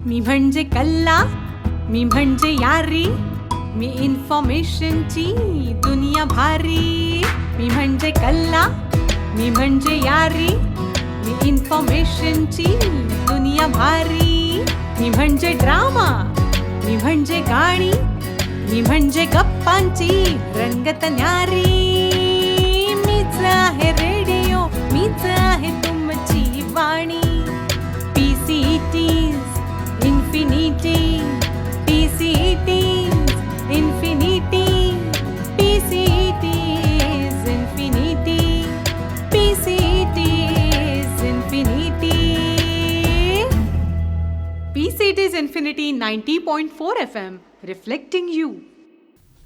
मी म्हणजे कल्ला, मी म्हणजे यारी, मी इन्फॉर्मेशनची दुनिया भारी. मी म्हणजे कल्ला, मी म्हणजे यारी, मी इन्फॉर्मेशनची दुनिया भारी. मी म्हणजे ड्रामा, मी म्हणजे गाणी, मी म्हणजे गप्पांची रंगत न्यारी. मीच आहे रेडिओ, मीच आहे तुमची वाणी. PCTs infinity, PCTs infinity, PCTs infinity, PCTs infinity. PCTs infinity 90.4 FM, reflecting you.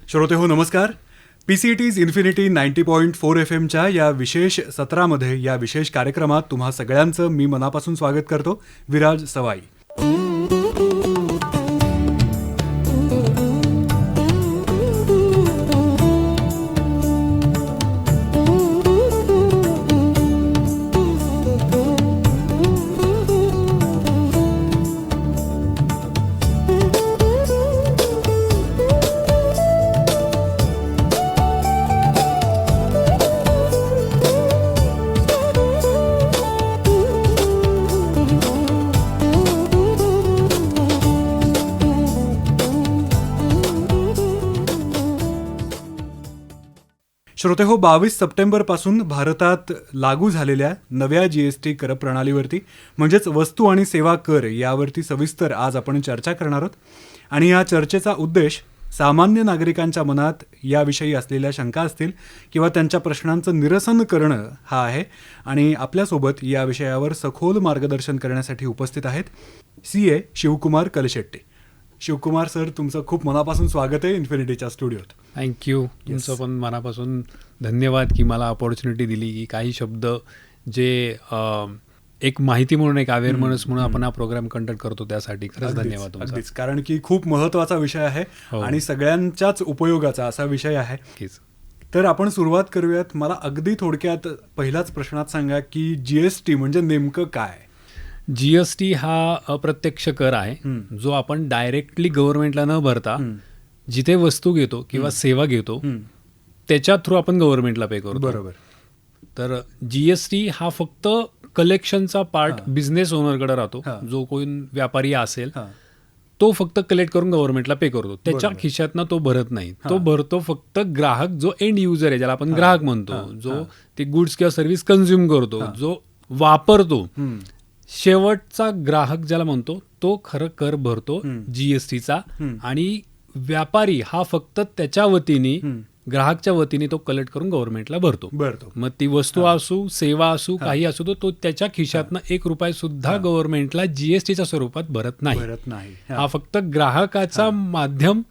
श्रोते हो नमस्कार. PCTs इन्फिनिटी 90.4 FMच्या या विशेष सत्रामध्ये, या विशेष कार्यक्रमात तुम्हा सगळ्यांचं मी मनापासून स्वागत करतो. विराज सवाई. श्रोते हो, 22 सप्टेंबरपासून भारतात लागू झालेल्या नव्या GST कर प्रणालीवरती म्हणजेच वस्तू आणि सेवा कर यावरती सविस्तर आज आपण चर्चा करणार आहोत. आणि या चर्चेचा उद्देश सामान्य नागरिकांच्या मनात याविषयी असलेल्या शंका असतील किंवा त्यांच्या प्रश्नांचं निरसन करणं हा आहे. आणि आपल्यासोबत या विषयावर सखोल मार्गदर्शन करण्यासाठी उपस्थित आहेत CA शिवकुमार कलशेट्टी. शिवकुमार सर, तुमचं खूप मनापासून स्वागत आहे इन्फिनिटीच्या स्टुडिओत. थँक्यू. तुमचं पण मनापासून धन्यवाद की मला अपॉर्च्युनिटी दिली की काही शब्द जे एक माहिती म्हणून, एक अवेअरनेस म्हणून आपण हा प्रोग्राम कंडक्ट करतो, त्यासाठी खरंच धन्यवाद तुमचा. अगदीच, कारण की खूप महत्त्वाचा विषय आहे आणि सगळ्यांच्याच उपयोगाचा असा विषय आहे. तर आपण सुरुवात करूयात. मला अगदी थोडक्यात पहिल्याच प्रश्नात सांगा की GST म्हणजे नेमकं काय? GST हा अप्रत्यक्ष कर आहे जो आपण डायरेक्टली गव्हर्नमेंटला न भरता जिथे वस्तू घेतो किंवा सेवा घेतो त्याच्या थ्रू आपण गव्हर्नमेंटला पे करतो. बरोबर. तर GST हा फक्त कलेक्शनचा पार्ट बिझनेस ओनरकडे राहतो. जो कोणी व्यापारी असेल तो फक्त कलेक्ट करून गव्हर्नमेंटला पे करतो. त्याच्या खिशातनं तो भरत नाही. तो भरतो फक्त ग्राहक, जो एंड युजर आहे, ज्याला आपण ग्राहक म्हणतो, जो ते गुड्स किंवा सर्व्हिस कन्झ्युम करतो, जो वापरतो, शेवटचा ग्राहक ज्याला म्हणतो, तो खरं कर भरतो GSTचा. आणि व्यापारी हा फक्त त्याच्या वतीने, ग्राहकच्या वतीने तो कलेक्ट करून गव्हर्नमेंटला भरतो. मग ती वस्तू असू, सेवा असू, काही असू, तो त्याच्या खिशातनं ₹1 सुद्धा गव्हर्नमेंटला GSTच्या स्वरूपात भरत नाही. हा फक्त ग्राहकाचा माध्यम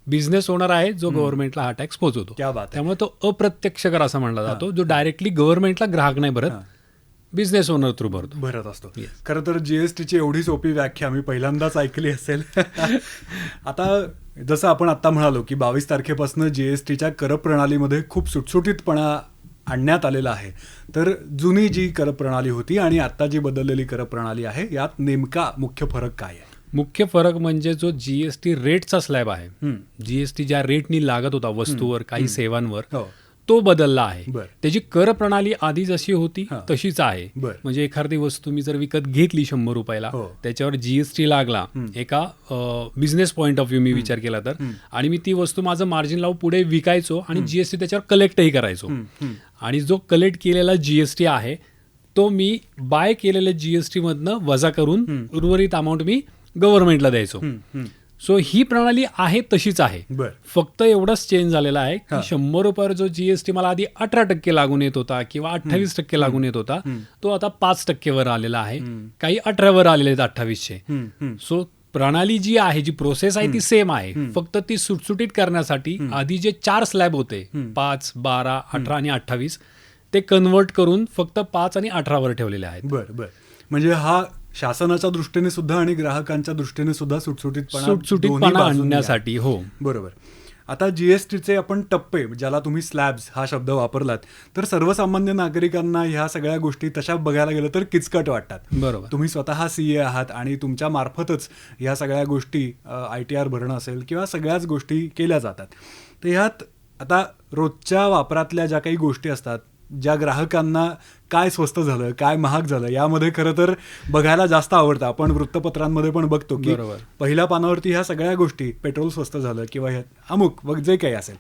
बिझनेस ओनर आहे जो गव्हर्नमेंटला हा टॅक्स पोहोचवतो. त्यामुळे तो अप्रत्यक्ष कर असा म्हणला जातो, जो डायरेक्टली गव्हर्नमेंटला ग्राहक नाही भरत, बिझनेस ओनर थ्रू भरत असतो. खरं तर GSTची एवढी सोपी व्याख्या मी पहिल्यांदाच ऐकली असेल. आता जसं आपण आत्ता म्हणालो की 22 तारखेपासून GSTच्या कर प्रणालीमध्ये खूप सुटसुटीतपणा आणण्यात आलेला आहे. तर जुनी जी कर प्रणाली होती आणि आत्ता जी बदललेली कर प्रणाली आहे, यात नेमका मुख्य फरक काय आहे? मुख्य फरक म्हणजे जो GST रेटचा स्लॅब आहे, GST ज्या रेटनी लागत होता वस्तूवर, काही सेवांवर, तो बदलला आहे. त्याची कर प्रणाली आधी जशी होती तशीच आहे. म्हणजे एखादी वस्तू मी जर विकत घेतली ₹100, त्याच्यावर GST लागला, एका बिझनेस पॉईंट ऑफ व्ह्यू मी विचार केला तर, आणि मी ती वस्तू माझं मार्जिन लावून पुढे विकायचो आणि GST त्याच्यावर कलेक्टही करायचो. आणि जो कलेक्ट केलेला GST आहे तो मी बाय केलेल्या GST मधनं वजा करून उर्वरित अमाऊंट मी गव्हर्नमेंटला द्यायचो. सो ही प्रणाली आहे तशीच आहे. फक्त एवढंच चेंज झालेला आहे की ₹100 जो GST मला आधी 18% लागून येत होता किंवा 28% लागून येत होता, तो आता 5% आलेला आहे. काही 18 आलेले आहेत 2800. सो प्रणाली जी आहे, जी प्रोसेस आहे ती सेम आहे. फक्त ती सुटसुटीत करण्यासाठी आधी जे 4 स्लॅब होते, 5, 12, 18 आणि 28, ते कन्वर्ट करून फक्त 5 आणि 18 ठेवलेले आहेत. बरं. म्हणजे हा शासनाच्या दृष्टीने सुद्धा आणि ग्राहकांच्या दृष्टीने सुद्धा सुटसुटीतपणा आणण्यासाठी. हो, बरोबर. आता जीएसटीचे आपण टप्पे, ज्याला तुम्ही स्लॅब्स हा शब्द वापरलात, तर सर्वसामान्य नागरिकांना ह्या सगळ्या गोष्टी तशा बघायला गेलं तर किचकट वाटतात. बरोबर. तुम्ही स्वतः CA आहात आणि तुमच्या मार्फतच ह्या सगळ्या गोष्टी ITR भरणं असेल किंवा सगळ्याच गोष्टी केल्या जातात. तर ह्यात आता रोजच्या वापरातल्या ज्या काही गोष्टी असतात, ज्या ग्राहकांना काय स्वस्त झालं, काय महाग झालं, यामध्ये खरं तर बघायला जास्त आवडतं. आपण वृत्तपत्रांमध्ये पण बघतो की पहिल्या पानावरती ह्या सगळ्या गोष्टी, पेट्रोल स्वस्त झालं किंवा अमुक वग जे काही असेल,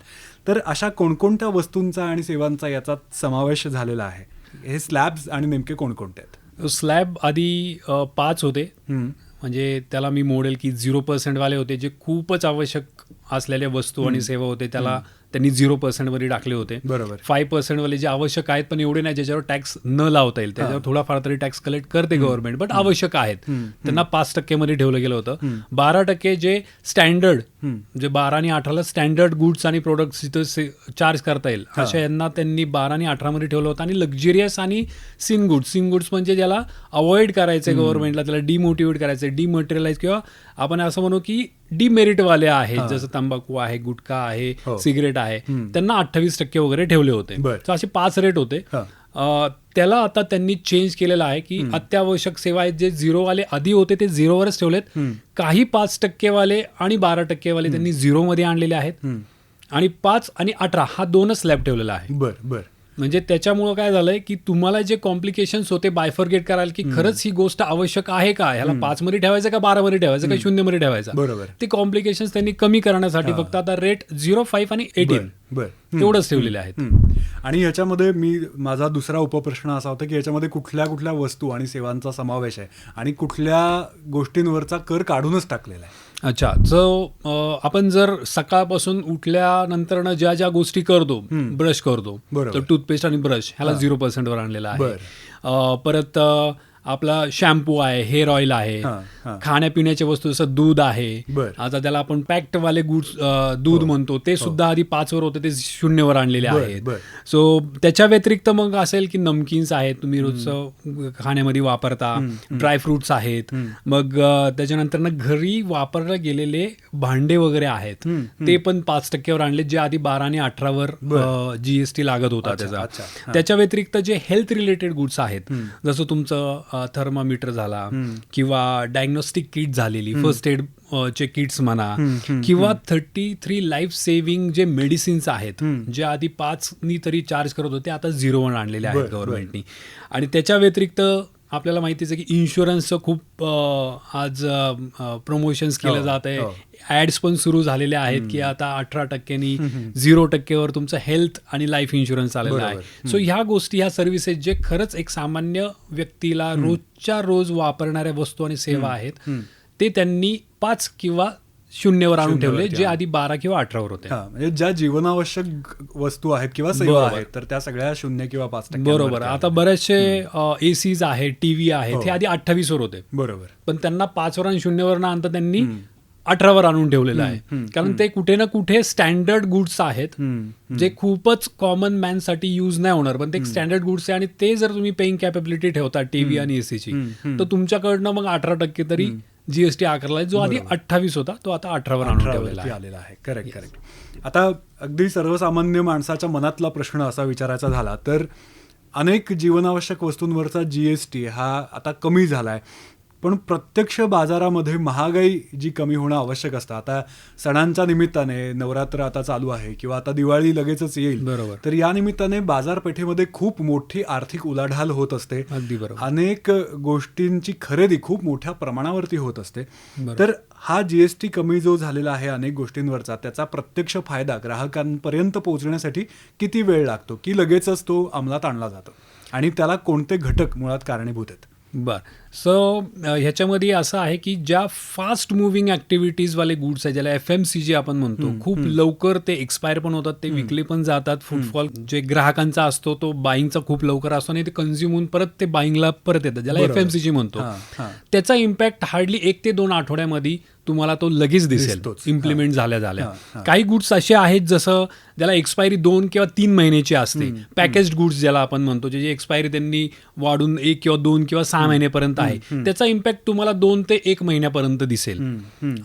तर अशा कोणकोणत्या वस्तूंचा आणि सेवांचा याचा समावेश झालेला आहे? हे स्लॅब्स आणि नेमके कोणकोणते आहेत? स्लॅब आधी 5 होते, म्हणजे त्याला मी मोडेल की 0% वाले होते, जे खूपच आवश्यक असलेल्या वस्तू आणि सेवा होते त्याला त्यांनी 0% वरी टाकले होते. बरोबर. 5% वाले जे आवश्यक आहेत पण एवढे नाही ज्याच्यावर टॅक्स न लावता येईल, त्याच्यावर थोडाफार तरी टॅक्स कलेक्ट करते गव्हर्नमेंट, बट आवश्यक आहेत, त्यांना 5% मध्ये ठेवलं गेलं होतं. 12% जे स्टँडर्ड, जे 12 आणि 18ला स्टँडर्ड गुड्स आणि प्रोडक्ट्स जिथं चार्ज करता येईल अशा यांना त्यांनी 12 आणि 18 मध्ये ठेवलं होतं. आणि लक्झरियस आणि सिन गुड्स म्हणजे ज्याला अवॉइड करायचं गव्हर्नमेंटला, त्याला डिमोटिवेट करायचं, डिमटेरियलाइज, किंवा आपण असं म्हणू की डिमेरिटवाले आहेत, जसं तंबाखू आहे, गुटखा आहे, सिगरेट आहे, त्यांना 28% वगैरे ठेवले होते. तर असे 5 रेट होते. त्याला आता त्यांनी चेंज केलेलं आहे की अत्यावश्यक सेवा आहेत जे 0वाले आधी होते ते 0वरच ठेवलेत. काही 5% वाले आणि 12% वाले त्यांनी 0 मध्ये आणलेले आहेत. आणि 5 आणि 18 हा 2च स्लॅब ठेवलेला आहे. बरं. म्हणजे त्याच्यामुळं काय झालंय की तुम्हाला जे कॉम्प्लिकेशन्स होते बायफर्गेट करायला की खरंच ही गोष्ट आवश्यक आहे का, ह्याला 5 मध्ये ठेवायचं का 12 मध्ये ठेवायचं का 0 मध्ये ठेवायचं, बरोबर, ते कॉम्प्लिकेशन्स त्यांनी कमी करण्यासाठी फक्त आता रेट 0, 5 आणि 18 एवढंच ठेवलेले आहेत. आणि याच्यामध्ये माझा दुसरा उपप्रश्न असा होता की याच्यामध्ये कुठल्या कुठल्या वस्तू आणि सेवांचा समावेश आहे आणि कुठल्या गोष्टींवरचा कर काढूनच टाकलेला आहे? अच्छा, सो आपण जर सकाळपासून उठल्यानंतर ज्या ज्या गोष्टी करतो, ब्रश करतो, तर टूथपेस्ट आणि ब्रश ह्याला 0% वर आणलेला आहे. परत आपला शॅम्पू आहे, हेअर ऑइल आहे, खाण्यापिण्याच्या वस्तू जसं दूध आहे, आता त्याला आपण पॅक्ड वाले गुड्स दूध म्हणतो, ते सुद्धा आधी 5 वर होते ते 0 वर आणलेले आहेत. सो त्याच्या व्यतिरिक्त मग असेल की नमकीन्स आहेत, तुम्ही रोजचं खाण्यामध्ये वापरता, ड्रायफ्रुट्स आहेत, मग त्याच्यानंतर घरी वापरले गेलेले भांडे वगैरे आहेत ते पण 5% वर आणले, जे आधी 12 आणि 18 वर GST लागत होता त्याचा. त्याच्या व्यतिरिक्त जे हेल्थ रिलेटेड गुड्स आहेत, जसं तुमचं थर्मामीटर झाला किंवा डायग्नोस्टिक किट झालेली, फर्स्ट एड चे किट्स म्हणा, किंवा 33 लाईफ सेव्हिंग जे मेडिसिन्स आहेत, जे आधी 5नी तरी चार्ज करत होते आता 0 वर आणलेले आहेत गव्हर्नमेंटनी. आणि त्याच्या व्यतिरिक्त आपल्याला माहितीच आहे की इन्शुरन्सचं खूप आज प्रमोशन्स केलं जात आहे, ऍड्स पण सुरू झालेले आहेत की आता 18%नी 0% वर तुमचं हेल्थ आणि लाईफ इन्शुरन्स आलेला आहे. सो ह्या गोष्टी, ह्या सर्व्हिसेस जे खरंच एक सामान्य व्यक्तीला रोजच्या रोज वापरणाऱ्या वस्तू आणि सेवा आहेत, ते त्यांनी 5 किंवा 0 वर आणून ठेवले, जे आधी 12 किंवा 18 वर होते. म्हणजे ज्या जीवनावश्यक वस्तू आहेत किंवा सेवा आहेत तर त्या सगळ्या 0 किंवा 5%. बरोबर. आता बरेचसे एसीज आहेत, टीव्ही आहेत, हे आधी 28 वर होते, बरोबर, पण त्यांना 5 वर आणि 0 वर आणता त्यांनी 18 वर आणून ठेवलेलं आहे. कारण ते कुठे ना कुठे स्टँडर्ड गुड्स आहेत, जे खूपच कॉमन मॅन साठी यूज नाही होणार, पण ते स्टँडर्ड गुड्स आहे. आणि ते जर तुम्ही पेइंग कॅपेबिलिटी ठेवता टीव्ही आणि एसीची, तर तुमच्याकडनं मग 18% तरी GST आकारला आहे, जो आधी 28 होता तो आता 18 वर आणून आलेला आहे. करेक्ट. आता अगदी सर्वसामान्य माणसाच्या मनातला प्रश्न असा विचारायचा झाला तर अनेक जीवनावश्यक वस्तूंवरचा GST हा आता कमी झाला आहे, पण प्रत्यक्ष बाजारामध्ये महागाई जी कमी होणं आवश्यक असतं. आता सणांच्या निमित्ताने, नवरात्र आता चालू आहे किंवा आता दिवाळी लगेचच येईल, बरोबर, तर या निमित्ताने बाजारपेठेमध्ये खूप मोठी आर्थिक उलाढाल होत असते. अगदी बरोबर. अनेक गोष्टींची खरेदी खूप मोठ्या प्रमाणावरती होत असते. तर हा GST कमी जो झालेला आहे अनेक गोष्टींवरचा, त्याचा प्रत्यक्ष फायदा ग्राहकांपर्यंत पोहोचण्यासाठी किती वेळ लागतो की लगेचच तो अंमलात आणला जातो, आणि त्याला कोणते घटक मुळात कारणीभूत आहेत? बर. सो ह्याच्यामध्ये असं आहे की ज्या फास्ट मुव्हिंग ॲक्टिव्हिटीजवाले गुड्स आहे, ज्याला FMCG आपण म्हणतो, खूप लवकर ते एक्सपायर पण होतात, ते विकले पण जातात. फुटफॉल जे ग्राहकांचा असतो तो बाईंगचा खूप लवकर असतो आणि ते कन्झ्युम होऊन परत ते बाईंगला परत येतात, ज्याला FMCG म्हणतो. त्याचा इम्पॅक्ट हार्डली 1 ते 2 आठवड्यामध्ये तुम्हाला तो लगेच दिसेल इम्प्लिमेंट झाल्या. काही गुड्स असे आहेत जसं ज्याला एक्सपायरी 2 किंवा 3 महिन्याची असते, पॅकेज्ड गुड्स ज्याला आपण म्हणतो, जे एक्सपायरी त्यांनी वाढून 1 किंवा 2 किंवा 6 महिनेपर्यंत आहे त्याचा इम्पॅक्ट तुम्हाला 2 ते 1 महिन्यापर्यंत दिसेल.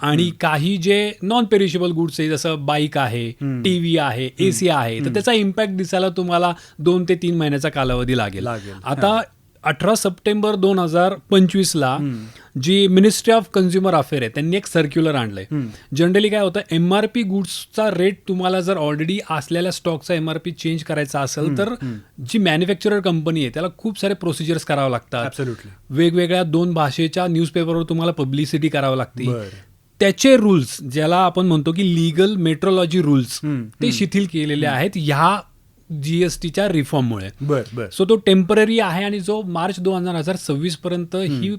आणि काही जे नॉन पेरिशेबल गुड्स आहे जसं बाईक आहे, टीव्ही आहे, एसी आहे, तर त्याचा इम्पॅक्ट दिसायला तुम्हाला 2 ते 3 महिन्याचा कालावधी लागेल. आता 18 सप्टेंबर 2025ला जी मिनिस्ट्री ऑफ कन्झ्युमर अफेअर आहे त्यांनी एक सर्क्युलर आणलंय. जनरली काय होतं, MRP गुड्सचा रेट तुम्हाला जर ऑलरेडी असलेल्या स्टॉकचा MRP चेंज करायचा असेल तर जी मॅन्युफॅक्चरर कंपनी आहे त्याला खूप सारे प्रोसिजर्स करावं लागतात. वेगवेगळ्या 2 भाषेच्या न्यूजपेपरवर तुम्हाला पब्लिसिटी करावं लागते. त्याचे रूल्स ज्याला आपण म्हणतो की लीगल मेट्रोलॉजी रूल्स ते शिथिल केलेले आहेत ह्या GSTच्या रिफॉर्ममुळे. सो तो टेम्पररी आहे आणि जो मार्च 2026 पर्यंत ही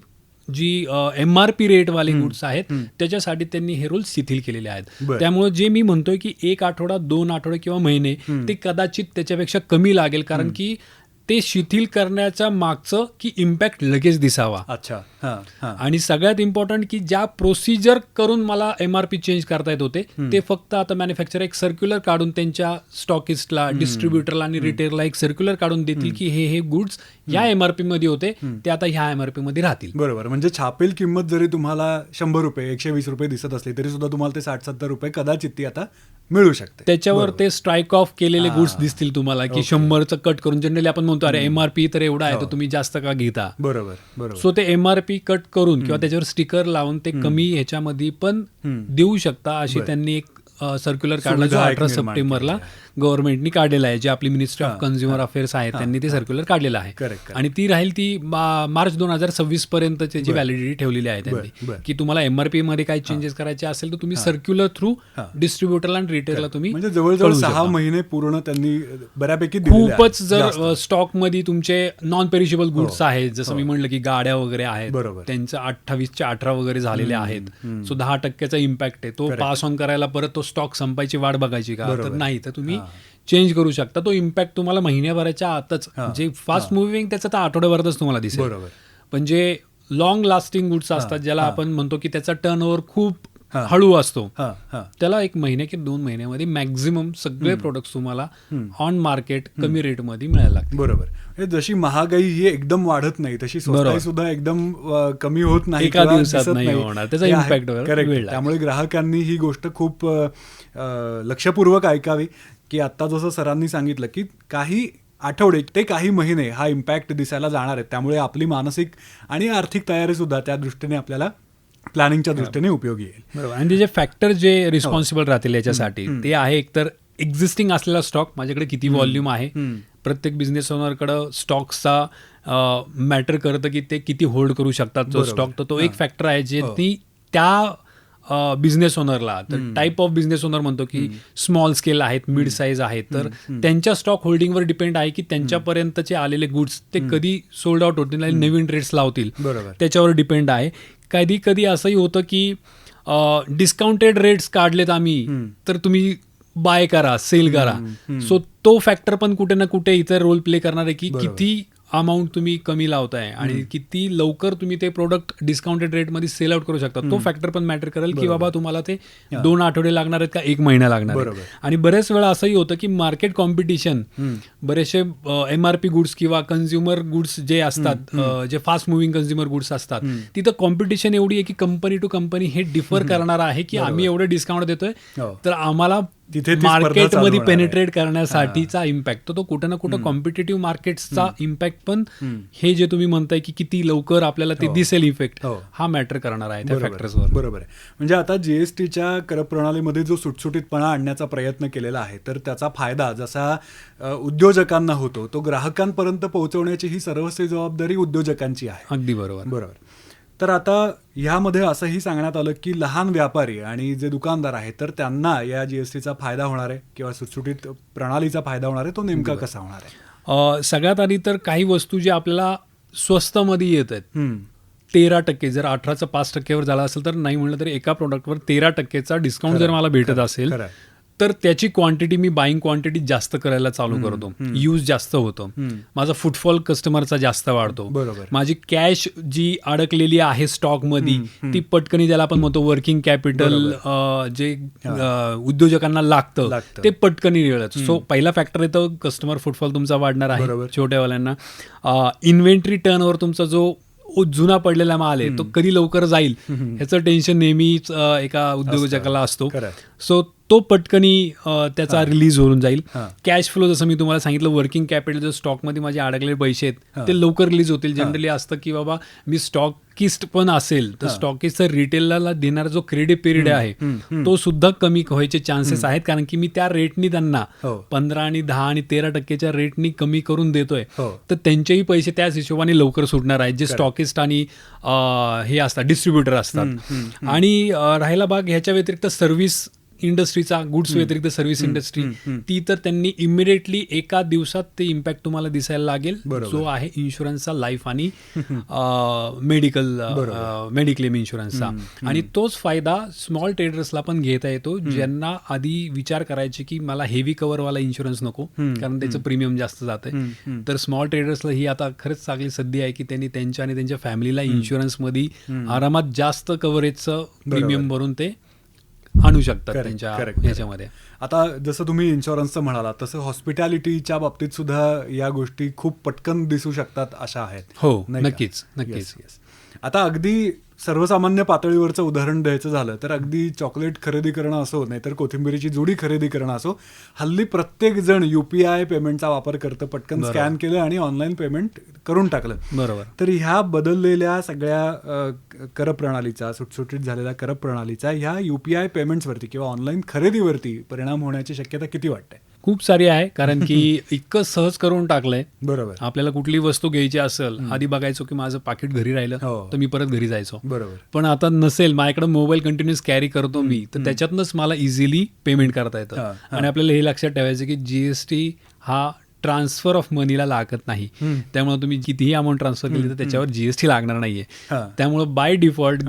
जी MRP रेटवाले गुड्स आहेत त्याच्यासाठी त्यांनी हे रूल्स शिथिल केलेले आहेत. त्यामुळे जे मी म्हणतोय की 1 आठवडा 2 आठवडे किंवा महिने ते कदाचित त्याच्यापेक्षा कमी लागेल, कारण की ते शिथिल करण्याच्या मागचं की इम्पॅक्ट लगेच दिसावा. आणि सगळ्यात इम्पॉर्टंट की ज्या प्रोसिजर करून मला MRP चेंज करता येत होते ते फक्त आता मॅन्युफॅक्चर एक सर्क्युलर काढून त्यांच्या स्टॉकिस्टला, डिस्ट्रीब्युटरला आणि रिटेलरला एक सर्क्युलर काढून देतील की हे गुड्स या MRP मध्ये होते ते आता ह्या MRP मध्ये राहतील. बरोबर. म्हणजे छापील किंमत जरी तुम्हाला 100 रुपये 120 रुपये दिसत असली तरी सुद्धा तुम्हाला ते 60-70 रुपये कदाचित ती आता मिळू शकते. त्याच्यावर ते स्ट्राईक ऑफ केलेले गुड्स दिसतील तुम्हाला की 100चं कट करून. जनरली आपण म्हणतो अरे MRP तर एवढा आहे तर तुम्ही जास्त का घेता. बरोबर. सो ते MRP कट करून किंवा त्याच्यावर स्टिकर लावून ते कमी ह्याच्यामध्ये पण देऊ शकता अशी त्यांनी एक सर्क्युलर काढला जो 18 सप्टेंबरला गव्हर्नमेंटनी काढलेला आहे. जे आपली मिनिस्ट्री ऑफ कन्झ्युमर अफेअर्स आहे त्यांनी ते सर्क्युलर काढलेलं आहे. आणि ती राहील ती मार्च 2026 पर्यंत त्याची व्हॅलिडिटी ठेवली आहे त्यांनी की तुम्हाला MRP मध्ये काही चेंजेस करायचे असेल तर तुम्ही सर्क्युलर थ्रू डिस्ट्रीब्युटरला आणि रिटेलरला तुम्ही म्हणजे जवळजवळ 6 महिने पूर्ण त्यांनी बऱ्यापैकी खूपच. जर स्टॉक मध्ये तुमचे नॉन पेरिशेबल गुड्स आहेत जसं मी म्हणलं की गाड्या वगैरे आहेत त्यांचं 28च्या 18 वगैरे झालेले आहेत. सो 10% इम्पॅक्ट आहे तो पास ऑन करायला परत तो स्टॉक संपायची वाट बघायची का तर नाही, तर तुम्ही चेंज करू शकता. तो इम्पॅक्ट तुम्हाला महिन्याभराच्या आतच, जे फास्ट मुव्हिंग त्याचा तर आठवड्याभरातच तुम्हाला दिसेल. पण जे लॉंग लास्टिंग गुड्स असतात ज्याला आपण म्हणतो की त्याचा टर्नओव्हर खूप हळू असतो त्याला 1 महिने की 2 महिन्यामध्ये मॅक्झिमम सगळे प्रोडक्ट्स तुम्हाला ऑन मार्केट कमी रेटमध्ये मिळायला लागतात. बरोबर. जशी महागाई ही एकदम वाढत नाही तशी स्वस्ताई सुद्धा एकदम कमी होत नाही, एका दिवसात नाही होणार, त्याचा इम्पॅक्ट. त्यामुळे ग्राहकांनी ही गोष्ट खूप लक्षपूर्वक ऐकावी की आता जसं सरांनी सांगितलं की काही आठवडे ते काही महिने हा इम्पॅक्ट दिसायला जाणार आहे. त्यामुळे आपली मानसिक आणि आर्थिक तयारी सुद्धा त्या दृष्टीने आपल्याला प्लॅनिंगच्या दृष्टीने उपयोगी येईल. बरोबर. आणि जे फॅक्टर जे रिस्पॉन्सिबल राहतील याच्यासाठी ते आहे एकतर एक्झिस्टिंग असलेला स्टॉक, माझ्याकडे किती व्हॉल्यूम आहे. प्रत्येक बिझनेस ओनरकडं स्टॉक्सचा मॅटर करतं की ते किती होल्ड करू शकतात तो स्टॉक. तर तो एक फॅक्टर आहे जे ती त्या बिझनेस ओनरला, तर टाईप ऑफ बिझनेस ओनर म्हणतो की स्मॉल स्केल आहेत, मिड साईज आहेत, तर त्यांच्या स्टॉक होल्डिंगवर डिपेंड आहे की त्यांच्यापर्यंतचे आलेले गुड्स ते कधी सोल्ड आउट होतील आणि नवीन रेट्स लावतील त्याच्यावर डिपेंड आहे. कधी कधी असंही होतं की डिस्काउंटेड रेट्स काढलेत आम्ही तर तुम्ही बाय करा, सेल करा. सो तो फॅक्टर पण कुठे ना कुठे इतर रोल प्ले करणार आहे की किती अमाऊंट तुम्ही कमी लावताय आणि किती लवकर तुम्ही ते प्रोडक्ट डिस्काउंटेड रेटमध्ये सेल आउट करू शकता. तो फॅक्टर पण मॅटर करेल की बाबा तुम्हाला ते 2 आठवडे लागणार आहेत का 1 महिना लागणार आहे. आणि बरेच वेळा असंही होतं की मार्केट कॉम्पिटिशन, बरेचसे MRP गुड्स किंवा कन्झ्युमर गुड्स जे असतात, जे फास्ट मुव्हिंग कन्झ्युमर गुड्स असतात, तिथं कॉम्पिटिशन एवढी आहे की कंपनी टू कंपनी हे डिफर करणार आहे की आम्ही एवढं डिस्काउंट देतोय तर आम्हाला मार्केटमध्ये पेनिट्रेट करण्यासाठीचा इम्पॅक्ट, तो कुठं ना कुठं कॉम्पिटेटिव्ह मार्केट्सचा इम्पॅक्ट पण हे जे तुम्ही म्हणताय की किती लवकर आपल्याला ते दिसेल इफेक्ट, हा मॅटर करणार आहे त्या फॅक्टर्सवर. बरोबर आहे. म्हणजे आता GSTच्या कर प्रणालीमध्ये जो सुटसुटीतपणा आणण्याचा प्रयत्न केलेला आहे तर त्याचा फायदा जसा उद्योजकांना होतो तो ग्राहकांपर्यंत पोहोचवण्याची ही सर्वस्वी जबाबदारी उद्योजकांची आहे. अगदी बरोबर. बरोबर. तर आता ह्यामध्ये असंही सांगण्यात आलं की लहान व्यापारी आणि जे दुकानदार आहेत तर त्यांना या GSTचा फायदा होणार आहे किंवा सुटसुटीत प्रणालीचा फायदा होणार आहे, तो नेमका कसा होणार आहे? सगळ्यात आधी तर काही वस्तू जे आपल्याला स्वस्तमध्ये येत आहेत 13%, जर 18चं 5%वर झाला असेल तर नाही म्हणलं तरी एका प्रोडक्टवर 13%चा डिस्काउंट जर मला भेटत असेल तर त्याची क्वांटिटी मी बाईंग क्वांटिटी जास्त करायला चालू करतो, यूज जास्त होतो, माझा फुटफॉल कस्टमरचा जास्त वाढतो, माझी कॅश जी अडकलेली आहे स्टॉकमध्ये ती पटकनी ज्याला आपण म्हणतो वर्किंग कॅपिटल जे उद्योजकांना लागतं ते पटकनी मिळत. सो पहिला फॅक्टर येतो कस्टमर फुटफॉल तुमचा वाढणार आहे छोट्यावाल्यांना. इन्व्हेंटरी टर्नओव्हर तुमचा जो जुना पडलेला माल आहे तो कधी लवकर जाईल ह्याचं टेन्शन नेहमीच एका उद्योजकाला असतो. सो तो पटकनी त्याचा रिलीज होऊन जाईल. कॅश फ्लो जसं मी तुम्हाला सांगितलं, वर्किंग कॅपिटल जो स्टॉकमध्ये माझे अडकलेले पैसे आहेत ते लवकर रिलीज होतील. जनरली असतं की बाबा मी स्टॉकिस्ट पण असेल तर स्टॉकिस्ट रिटेलला देणारा जो क्रेडिट पिरियड आहे तो सुद्धा कमी व्हायचे चान्सेस आहेत, कारण की मी त्या रेटनी त्यांना 15 आणि 10 आणि 13% रेटनी कमी करून देतोय. तर त्यांचेही पैसे त्याच हिशोबाने लवकर सुटणार आहेत जे स्टॉकिस्ट आणि हे असतात डिस्ट्रीब्युटर असतात. आणि राहिला भाग ह्याच्या व्यतिरिक्त सर्व्हिस इंडस्ट्रीचा, गुड्स व्यतिरिक्त सर्व्हिस इंडस्ट्री, ती तर त्यांनी इमिडिएटली एका दिवसात ते इम्पॅक्ट तुम्हाला दिसायला लागेल, जो आहे इन्शुरन्सचा, लाईफ आणि मेडिक्लेम इन्शुरन्सचा. आणि तोच फायदा स्मॉल ट्रेडर्सला पण घेता येतो, ज्यांना आधी विचार करायचे की मला हेवी कव्हरवाला इन्शुरन्स नको कारण त्याचं प्रीमियम जास्त जात आहे. तर स्मॉल ट्रेडर्सला ही आता खरंच चांगली संधी आहे की त्यांनी त्यांच्या आणि त्यांच्या फॅमिलीला इन्शुरन्समध्ये आरामात जास्त कव्हरेजचं प्रीमियम भरून ते आणू शकतात त्यांच्या ह्याच्यामध्ये. आता जसं तुम्ही इन्शुरन्सचं म्हणाला तसं हॉस्पिटॅलिटीच्या बाबतीत सुद्धा या गोष्टी खूप पटकन दिसू शकतात अशा आहेत. हो, नक्कीच नक्कीच. आता अगदी सर्वसामान्य पातळीवरचं उदाहरण द्यायचं झालं तर अगदी चॉकलेट खरेदी करणं असो, नाहीतर कोथिंबिरीची जुडी खरेदी करणं असो, हल्ली प्रत्येक जण UPI पेमेंटचा वापर करतं. पटकन स्कॅन केलं आणि ऑनलाईन पेमेंट करून टाकलं. बरोबर. तर ह्या बदललेल्या सगळ्या करप्रणालीचा, सुटसुटीत झालेल्या करप्रणालीचा ह्या UPI पेमेंट्सवरती किंवा ऑनलाईन खरेदीवरती परिणाम होण्याची शक्यता किती वाटते? खूप सारी आहे, कारण की इतकं सहज करून टाकलंय. बरोबर. आपल्याला कुठली वस्तू घ्यायची असेल, आधी बघायचो की माझं पाकिट घरी राहिलं तर मी परत घरी जायचो. बरोबर. पण आता नसेल, माझ्याकडे मोबाईल कंटिन्युअस कॅरी करतो मी, तर त्याच्यातनंच मला इझिली पेमेंट करता येतं. आणि आपल्याला हे लक्षात ठेवायचं की GST हा ट्रान्सफर ऑफ मनीला लागत नाही. त्यामुळे तुम्ही कितीही अमाऊंट ट्रान्सफर केली तर त्याच्यावर GST लागणार नाहीये. त्यामुळे बाय डिफॉल्ट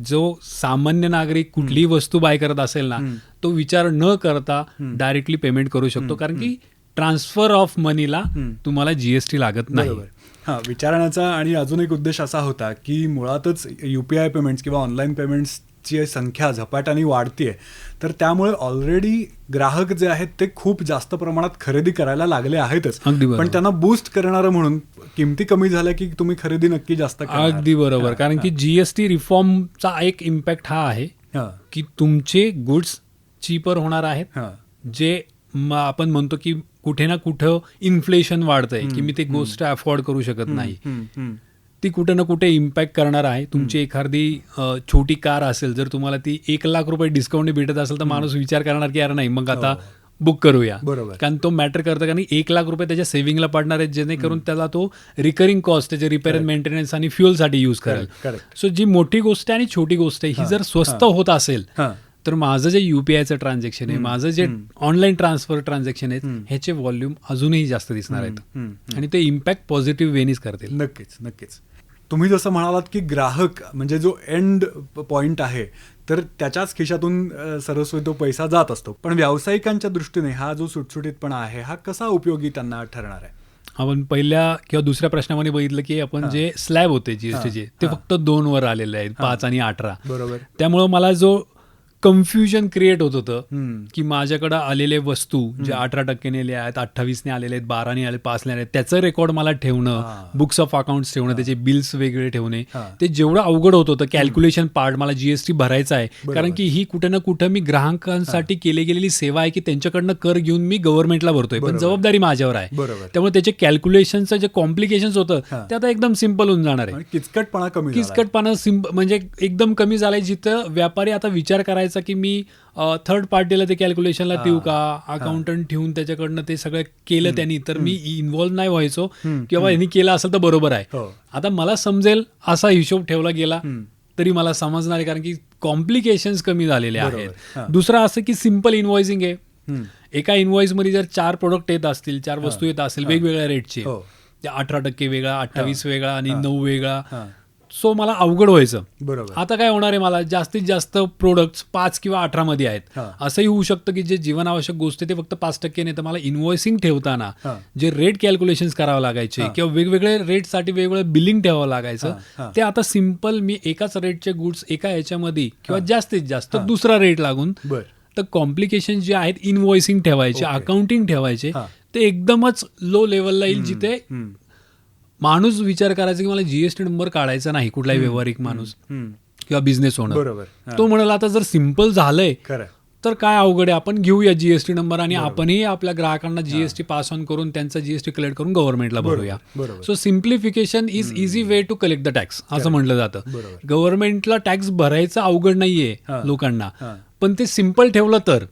जो सामान्य नागरिक कुठलीही वस्तू बाय करत असेल ना, तो विचार न करता डायरेक्टली पेमेंट करू शकतो, कारण की ट्रान्सफर ऑफ मनीला तुम्हाला GST लागत नाही. विचारण्याचा आणि अजून एक उद्देश असा होता की मुळातच UPI पेमेंट्स किंवा ऑनलाईन पेमेंट्सची संख्या झपाट्याने वाढतीये, तर त्यामुळे ऑलरेडी ग्राहक जे आहेत ते खूप जास्त प्रमाणात खरेदी करायला लागले आहेतच. पण त्यांना बूस्ट करणारं म्हणून किमती कमी झाल्या की तुम्ही खरेदी नक्की जास्त करा. अगदी बरोबर. कारण की GST रिफॉर्मचा एक इम्पॅक्ट हा आहे की तुमचे गुड्स चीपर होणार आहेत. जे आपण म्हणतो की कुठे ना कुठं इन्फ्लेशन वाढतंय की मी ते गोष्ट अफोर्ड करू शकत नाही, ती कुठे ना कुठे इम्पॅक्ट करणार आहे. तुमची एखादी छोटी कार असेल, जर तुम्हाला ती 1 लाख रुपये डिस्काउंट भेटत असेल तर माणूस विचार करणार की यार नाही, मग आता बुक करूया. कारण तो मॅटर करतं, कारण 1 लाख रुपये त्याच्या सेव्हिंगला पडणार आहेत, जेणेकरून त्याला तो रिकरिंग कॉस्ट, त्याचे रिपेअर अँड मेंटेनन्स आणि फ्युएलसाठी यूज करेल. सो जी मोठी गोष्ट आहे आणि छोटी गोष्ट आहे ही जर स्वस्त होत असेल तर माझं जे UPIचं ट्रान्झॅक्शन आहे, माझं जे ऑनलाईन ट्रान्सफर ट्रान्झॅक्शन आहेत, ह्याचे व्हॉल्यूम अजूनही जास्त दिसणार आहेत आणि ते इम्पॅक्ट पॉझिटिव्ह वेनीच करतील. नक्कीच नक्कीच. तुम्ही जसं म्हणालात की ग्राहक म्हणजे जो एंड पॉइंट आहे, तर त्याच्याच खिशातून सर्वस्वी तो पैसा जात असतो. पण व्यावसायिकांच्या दृष्टीने हा जो सुटसुटीतपणा आहे हा कसा उपयोगी त्यांना ठरणार आहे? आपण पहिल्या किंवा दुसऱ्या प्रश्नामध्ये बघितलं की आपण जे स्लॅब होते GSTचे ते फक्त 2 वर आलेले आहेत, 5 आणि 18. बरोबर. त्यामुळे मला जो कन्फ्युजन क्रिएट होत होतं की माझ्याकडे आलेले वस्तू जे 18% नेले आहेत, 28ने आलेले आहेत, 12ने आले, 5ने आले, त्याचं रेकॉर्ड मला ठेवणं, बुक्स ऑफ अकाउंट्स ठेवणं, त्याचे बिल्स वेगळे ठेवणे, ते जेवढं अवघड होत होतं कॅल्क्युलेशन पार्ट, मला GST भरायचा आहे, कारण की ही कुठे ना कुठे मी ग्राहकांसाठी केली गेलेली सेवा आहे की त्यांच्याकडनं कर घेऊन मी गव्हर्नमेंटला भरतोय, पण जबाबदारी माझ्यावर आहे. त्यामुळे त्याचे कॅल्क्युलेशनचं जे कॉम्प्लिकेशन्स होतं ते आता एकदम सिम्पल होऊन जाणार आहे. किचकटपणा म्हणजे एकदम कमी झालाय, जिथं व्यापारी आता विचार करायचा की मी थर्ड पार्टीला ते कॅल्क्युलेशनला ठेवू का, अकाउंटंट ठेवून त्याच्याकडनं ते सगळं केलं त्यांनी, तर मी इन्व्हॉल्व्ह नाही व्हायचो किंवा यांनी केलं असेल तर बरोबर आहे. आता मला समजेल असा हिशोब ठेवला गेला तरी मला समजणार आहे, कारण की कॉम्प्लिकेशन्स कमी झालेले आहेत. दुसरं असं की सिम्पल इन्व्हॉइसिंग आहे. एका इन्व्हॉइसमध्ये जर 4 प्रोडक्ट येत असतील, 4 वस्तू येत असतील वेगवेगळ्या रेटचे, 18% वेगळा, 28 वेगळा आणि 9 वेगळा, सो मला अवघड व्हायचं. बरोबर. आता काय होणार आहे, मला जास्तीत जास्त प्रोडक्ट्स 5 किंवा 18 मध्ये आहेत. असंही होऊ शकतं की जे जीवनावश्यक गोष्टी ते फक्त 5% नाही, तर मला इन्व्हॉइसिंग ठेवताना जे रेट कॅल्क्युलेशन्स करावं लागायचे किंवा वेगवेगळे रेटसाठी वेगवेगळं बिलिंग ठेवावं लागायचं, ते आता सिम्पल मी एकाच रेटचे गुड्स एका याच्यामध्ये किंवा जास्तीत जास्त दुसरा रेट लागून, तर कॉम्प्लिकेशन जे आहेत इन्व्हॉइसिंग ठेवायचे, अकाउंटिंग ठेवायचे, ते एकदमच लो लेवलला येईल, जिथे माणूस विचार करायचा की मला जीएसटी नंबर काढायचा नाही, कुठलाही व्यावहारिक माणूस किंवा बिझनेस ओनर. बरोबर. तो म्हणाला आता जर सिम्पल झालंय खरं. तर काय अवघड आहे, आपण घेऊया जीएसटी नंबर आणि आपणही आपल्या ग्राहकांना जीएसटी पास ऑन करून त्यांचा जीएसटी कलेक्ट करून गव्हर्नमेंटला भरूया. So simplification is easy way to collect the tax असं म्हटलं जातं. गव्हर्नमेंटला टॅक्स भरायचं अवघड नाहीये लोकांना, पण ते सिम्पल ठेवलं तर,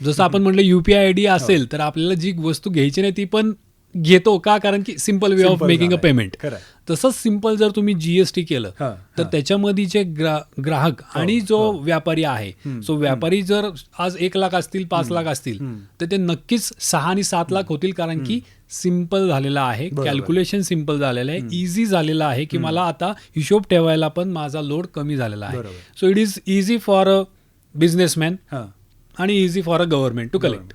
जसं आपण म्हटलं UPI ID असेल तर आपल्याला जी वस्तू घ्यायची नाही ती पण घेतो का, कारण की simple way of making a payment. तसंच सिम्पल जर तुम्ही जीएसटी केलं तर त्याच्यामध्ये जे ग्राहक आणि जो व्यापारी आहे, सो व्यापारी जर आज 1 लाख असतील, 5 लाख असतील तर ते नक्कीच 6 आणि 7 लाख होतील, कारण की सिम्पल झालेलं आहे, कॅल्क्युलेशन सिम्पल झालेलं आहे, इझी झालेलं आहे की मला आता हिशोब ठेवायला पण माझा लोड कमी झालेला आहे. So it is easy for a businessman आणि easy for a government to collect.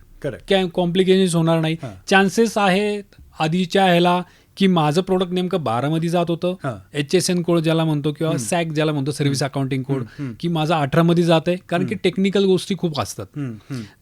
काय कॉम्प्लिकेशन्स होणार नाही. चान्सेस आहेत आधीच्या ह्याला की माझं प्रोडक्ट नेमकं 12 मध्ये जात होतं, HSN कोड ज्याला म्हणतो किंवा सॅक ज्याला म्हणतो, सर्व्हिस अकाउंटिंग कोड, की माझं 18 मध्ये जात आहे, कारण की टेक्निकल गोष्टी खूप असतात.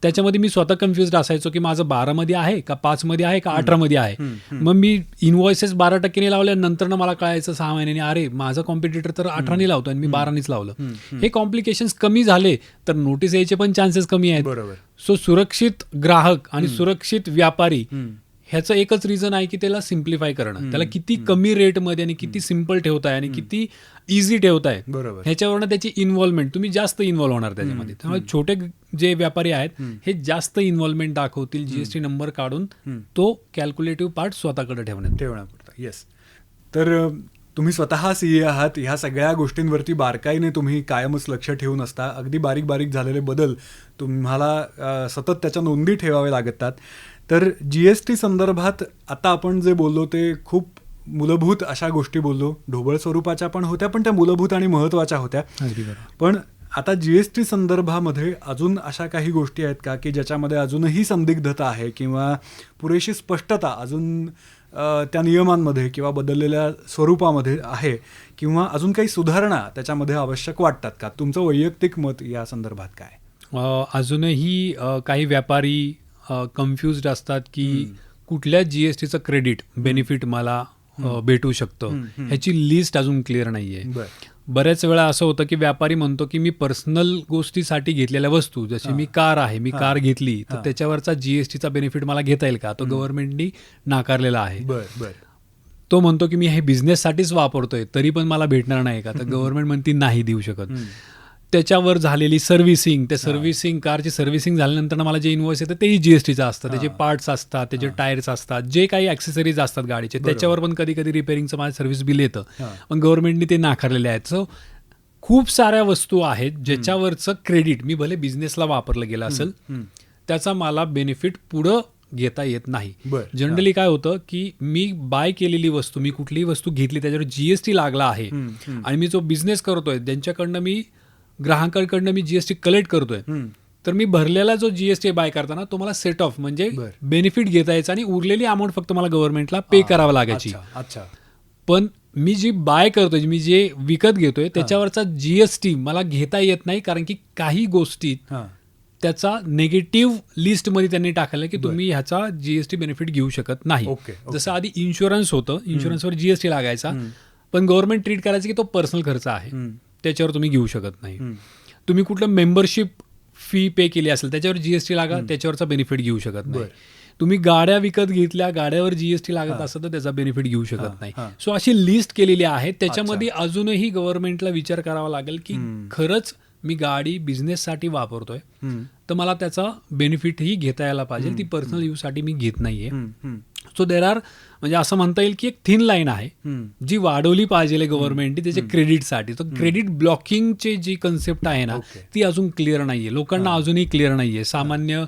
त्याच्यामध्ये मी स्वतः कन्फ्युज असायचो की माझं 12 मध्ये आहे का 5 मध्ये आहे का 18 मध्ये आहे. मग मी इनव्हॉइसेस 12% लावल्या, नंतर मला कळायचं 6 महिन्यांनी अरे माझा कॉम्पिटिटर तर 18 लावतो आणि मी 12 लावलं. हे कॉम्प्लिकेशन्स कमी झाले तर नोटीस यायचे पण चान्सेस कमी आहेत. सो सुरक्षित ग्राहक आणि सुरक्षित व्यापारी ह्याचं एकच रिझन आहे की त्याला सिम्प्लिफाय करणं, त्याला किती कमी रेटमध्ये आणि किती सिम्पल ठेवताय आणि किती इझी ठेवताय, ह्याच्यावरनं त्याची इन्व्हॉल्वमेंट, तुम्ही जास्त इन्व्हॉल्व होणार त्याच्यामध्ये. त्यामुळे छोटे जे व्यापारी आहेत हे जास्त इन्व्हॉल्वमेंट दाखवतील जीएसटी नंबर काढून तो कॅल्क्युलेटिव्ह पार्ट स्वतःकडे ठेवण्यापुरता. येस. तर तुम्ही स्वतः CA आहात, ह्या सगळ्या गोष्टींवरती बारकाईने तुम्ही कायमच लक्ष ठेवून असता. अगदी बारीक बारीक झालेले बदल तुम्हाला सतत त्याच्या नोंदी ठेवाव्या लागतात. तर GST संदर्भात आता आपण जे बोललो ते खूप मूलभूत अशा गोष्टी बोललो, ढोबळ स्वरूपाच्या पण होत्या, पण त्या मूलभूत आणि महत्त्वाच्या होत्या. पण आता GST संदर्भामध्ये अजून अशा काही गोष्टी आहेत का की ज्याच्यामध्ये अजूनही संदिग्धता आहे किंवा पुरेशी स्पष्टता अजून त्या नियमांमध्ये किंवा बदललेल्या स्वरूपामध्ये आहे, किंवा अजून काही सुधारणा त्याच्यामध्ये आवश्यक वाटतात का? तुमचं वैयक्तिक मत या संदर्भात काय? अजूनही काही व्यापारी कन्फ्युज्ड असतात की कुठल्या जीएसटीचं क्रेडिट बेनिफिट मला भेटू शकतं, ह्याची लिस्ट अजून क्लिअर नाहीये. बऱ्याच वेळा असं होतं की व्यापारी म्हणतो की मी पर्सनल गोष्टीसाठी घेतलेल्या वस्तू, जशी मी कार आहे, मी कार घेतली तर त्याच्यावरचा जीएसटीचा बेनिफिट मला घेता येईल का, तो गव्हर्नमेंटनी नाकारलेला आहे. तो म्हणतो की मी हे बिझनेससाठीच वापरतोय तरी पण मला भेटणार नाही का, तर गव्हर्नमेंट म्हणती नाही देऊ शकत. त्याच्यावर झालेली सर्व्हिसिंग, त्या सर्व्हिसिंग, कारची सर्व्हिसिंग झाल्यानंतर मला जे इन्व्हॉइस येतं तेही जीएसटीचं असतं, त्याचे पार्ट्स असतात, त्याचे टायर्स असतात, जे काही ॲक्सेसरीज असतात गाडीचे त्याच्यावर पण कधी कधी रिपेअरिंगचं माझं सर्व्हिस बिल येतं, पण गव्हर्नमेंटने ते नाकारलेले आहेत. सो खूप साऱ्या वस्तू आहेत ज्याच्यावरचं क्रेडिट मी भले बिझनेसला वापरलं गेलं असेल त्याचा मला बेनिफिट पुढं घेता येत नाही. जनरली काय होतं की मी बाय केलेली वस्तू, मी कुठलीही वस्तू घेतली त्याच्यावर जीएसटी लागला आहे आणि मी जो बिझनेस करतोय ज्यांच्याकडनं मी ग्राहकांकडनं मी जीएसटी कलेक्ट करतोय, तर मी भरलेला जो जीएसटी बाय करताना तो मला सेट ऑफ म्हणजे बेनिफिट घेता यायचा आणि उरलेली अमाऊंट फक्त मला गव्हर्नमेंटला पे करावं लागायची. पण मी जी बाय करतोय, मी जे विकत घेतोय त्याच्यावरचा जीएसटी मला घेता येत नाही, कारण की काही गोष्टीत त्याचा नेगेटिव्ह लिस्टमध्ये त्यांनी टाकलं की तुम्ही ह्याचा जीएसटी बेनिफिट घेऊ शकत नाही. जसं आधी इन्शुरन्स होतं, इन्शुरन्सवर जीएसटी लागायचा, पण गव्हर्नमेंट ट्रीट करायचं की तो पर्सनल खर्च आहे, त्याच्यावर तुम्ही घेऊ शकत नाही. तुम्ही कुठलं मेंबरशिप फी पे केली असेल त्याच्यावर जीएसटी लागा, त्याच्यावरचा बेनिफिट घेऊ शकत नाही. तुम्ही गाड्या विकत घेतल्या, गाड्यावर जीएसटी लागत असेल तर त्याचा बेनिफिट घेऊ शकत नाही. सो अशी लिस्ट केलेली आहे. त्याच्यामध्ये अजूनही गव्हर्नमेंटला विचार करावा लागेल की खरंच मी गाडी बिझनेससाठी वापरतोय तर मला त्याचा बेनिफिटही घेता यायला पाहिजे, ती पर्सनल यूजसाठी मी घेत नाहीये. सो देर आर, म्हणजे असं म्हणता येईल की एक थिन लाईन आहे जी वाढवली पाहिजे गव्हर्नमेंटने त्याच्या क्रेडिटसाठी. तर क्रेडिट ब्लॉकिंगची जी कन्सेप्ट आहे ना ती अजून क्लिअर नाहीये, लोकांना अजूनही क्लिअर नाहीये. सामान्य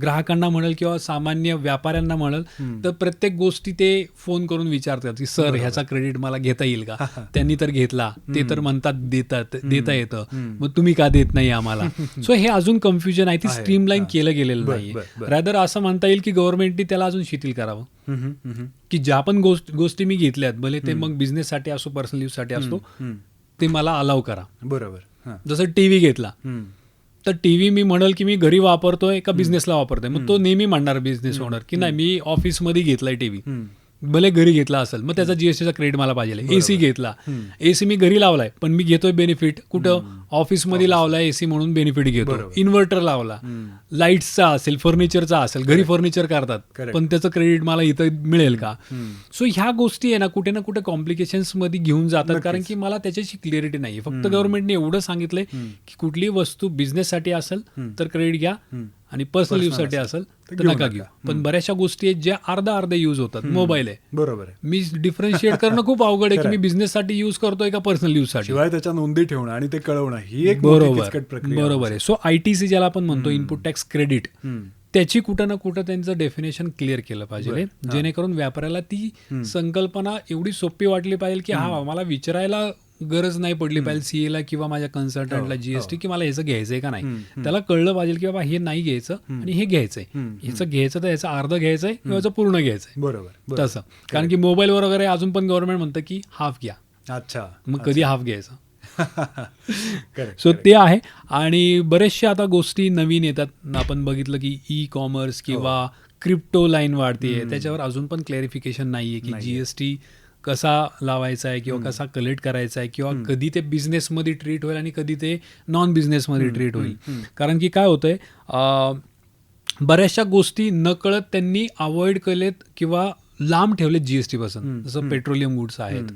ग्राहकांना म्हणेल किंवा सामान्य व्यापाऱ्यांना म्हणेल तर प्रत्येक गोष्टी ते फोन करून विचारतात की सर ह्याचा क्रेडिट मला घेता येईल का, त्यांनी तर घेतला, ते तर म्हणतात देता येतं, मग तुम्ही का देत नाही आम्हाला. सो हे अजून कन्फ्युजन आहे, ती स्ट्रीमलाईन केलं गेलेलं नाहीये. रॅदर असं म्हणता येईल की गव्हर्नमेंटने त्याला अजून शिथिल करावं की ज्या पण गोष्टी मी घेतल्यात, भले ते मग बिझनेससाठी असो पर्सनल यूजसाठी असतो, ते मला अलाव करा. बरोबर. जसं टीव्ही घेतला तर टीव्ही मी म्हणेल की मी घरी वापरतोय का बिझनेसला वापरतोय, मग तो नेहमी म्हणणार बिझनेस ओनर की नाही मी ऑफिसमध्ये घेतलाय टीव्ही, भले घरी घेतला असेल मग त्याचा जीएसटीचा क्रेडिट मला पाहिजे. एसी घेतला, एसी मी घरी लावलाय पण मी घेतोय बेनिफिट कुठं, ऑफिसमध्ये लावलाय एसी म्हणून बेनिफिट घेतो. इन्व्हर्टर लावला, लाईट्सचा असेल, फर्निचरचा असेल, घरी फर्निचर करतात पण त्याचं क्रेडिट मला इथं मिळेल का. सो ह्या गोष्टी आहे ना कुठे ना कुठे कॉम्प्लिकेशन्स मध्ये घेऊन जातात, कारण की मला त्याच्याची क्लिअरिटी नाही. फक्त गव्हर्नमेंटने एवढं सांगितलंय की कुठली वस्तू बिझनेससाठी असेल तर क्रेडिट घ्या आणि पर्सनल यूज साठी असेल तर नका घेऊ. पण बऱ्याचशा गोष्टी आहेत ज्या अर्धा यूज होतात. मोबाईल आहे, बरोबर आहे, मी डिफरन्शिएट करणं खूप अवघड आहे की मी बिझनेस साठी यूज करतोय का पर्सनल यूज साठी. शिवाय त्याच्या नोंदी ठेवणं आणि ते कळवणं ही एक बरोबर आहे. सो ITC ज्याला आपण म्हणतो, इनपुट टॅक्स क्रेडिट, त्याची कुठं ना कुठं त्यांचं डेफिनेशन क्लिअर केलं पाहिजे, जेणेकरून व्यापाऱ्याला ती संकल्पना एवढी सोपी वाटली पाहिजे की हा मला विचारायला गरज नाही पडली पाहिजे सीएला किंवा माझ्या कन्सल्टंटला जीएसटी की मला ह्याचं घ्यायचंय का नाही. त्याला कळलं पाहिजे की बाबा हे नाही घ्यायचं आणि हे घ्यायचंय, ह्याचं घ्यायचं तर ह्याचं अर्ध घ्यायचंय किंवा ह्याचं पूर्ण घ्यायचंय. बरोबर, तसं. कारण की मोबाईलवर वगैरे अजून पण गव्हर्नमेंट म्हणतं की हाफ घ्या. अच्छा, मग कधी हाफ घ्यायचं. सो ते आहे. आणि बरेचशा आता गोष्टी नवीन येतात. आपण बघितलं की ई-कॉमर्स किंवा क्रिप्टो लाईन वाढते, त्याच्यावर अजून पण क्लॅरिफिकेशन नाहीये की जीएसटी कसा लावायचा आहे किंवा कसा कलेक्ट करायचा आहे किंवा कधी ते बिझनेसमध्ये ट्रीट होईल आणि कधी ते नॉन बिझनेसमध्ये ट्रीट होईल. कारण की काय होतंय, बऱ्याचशा गोष्टी नकळत त्यांनी अवॉइड केलेत किंवा लांब ठेवलेत जीएसटी पासून. जसं पेट्रोलियम गुड्स आहेत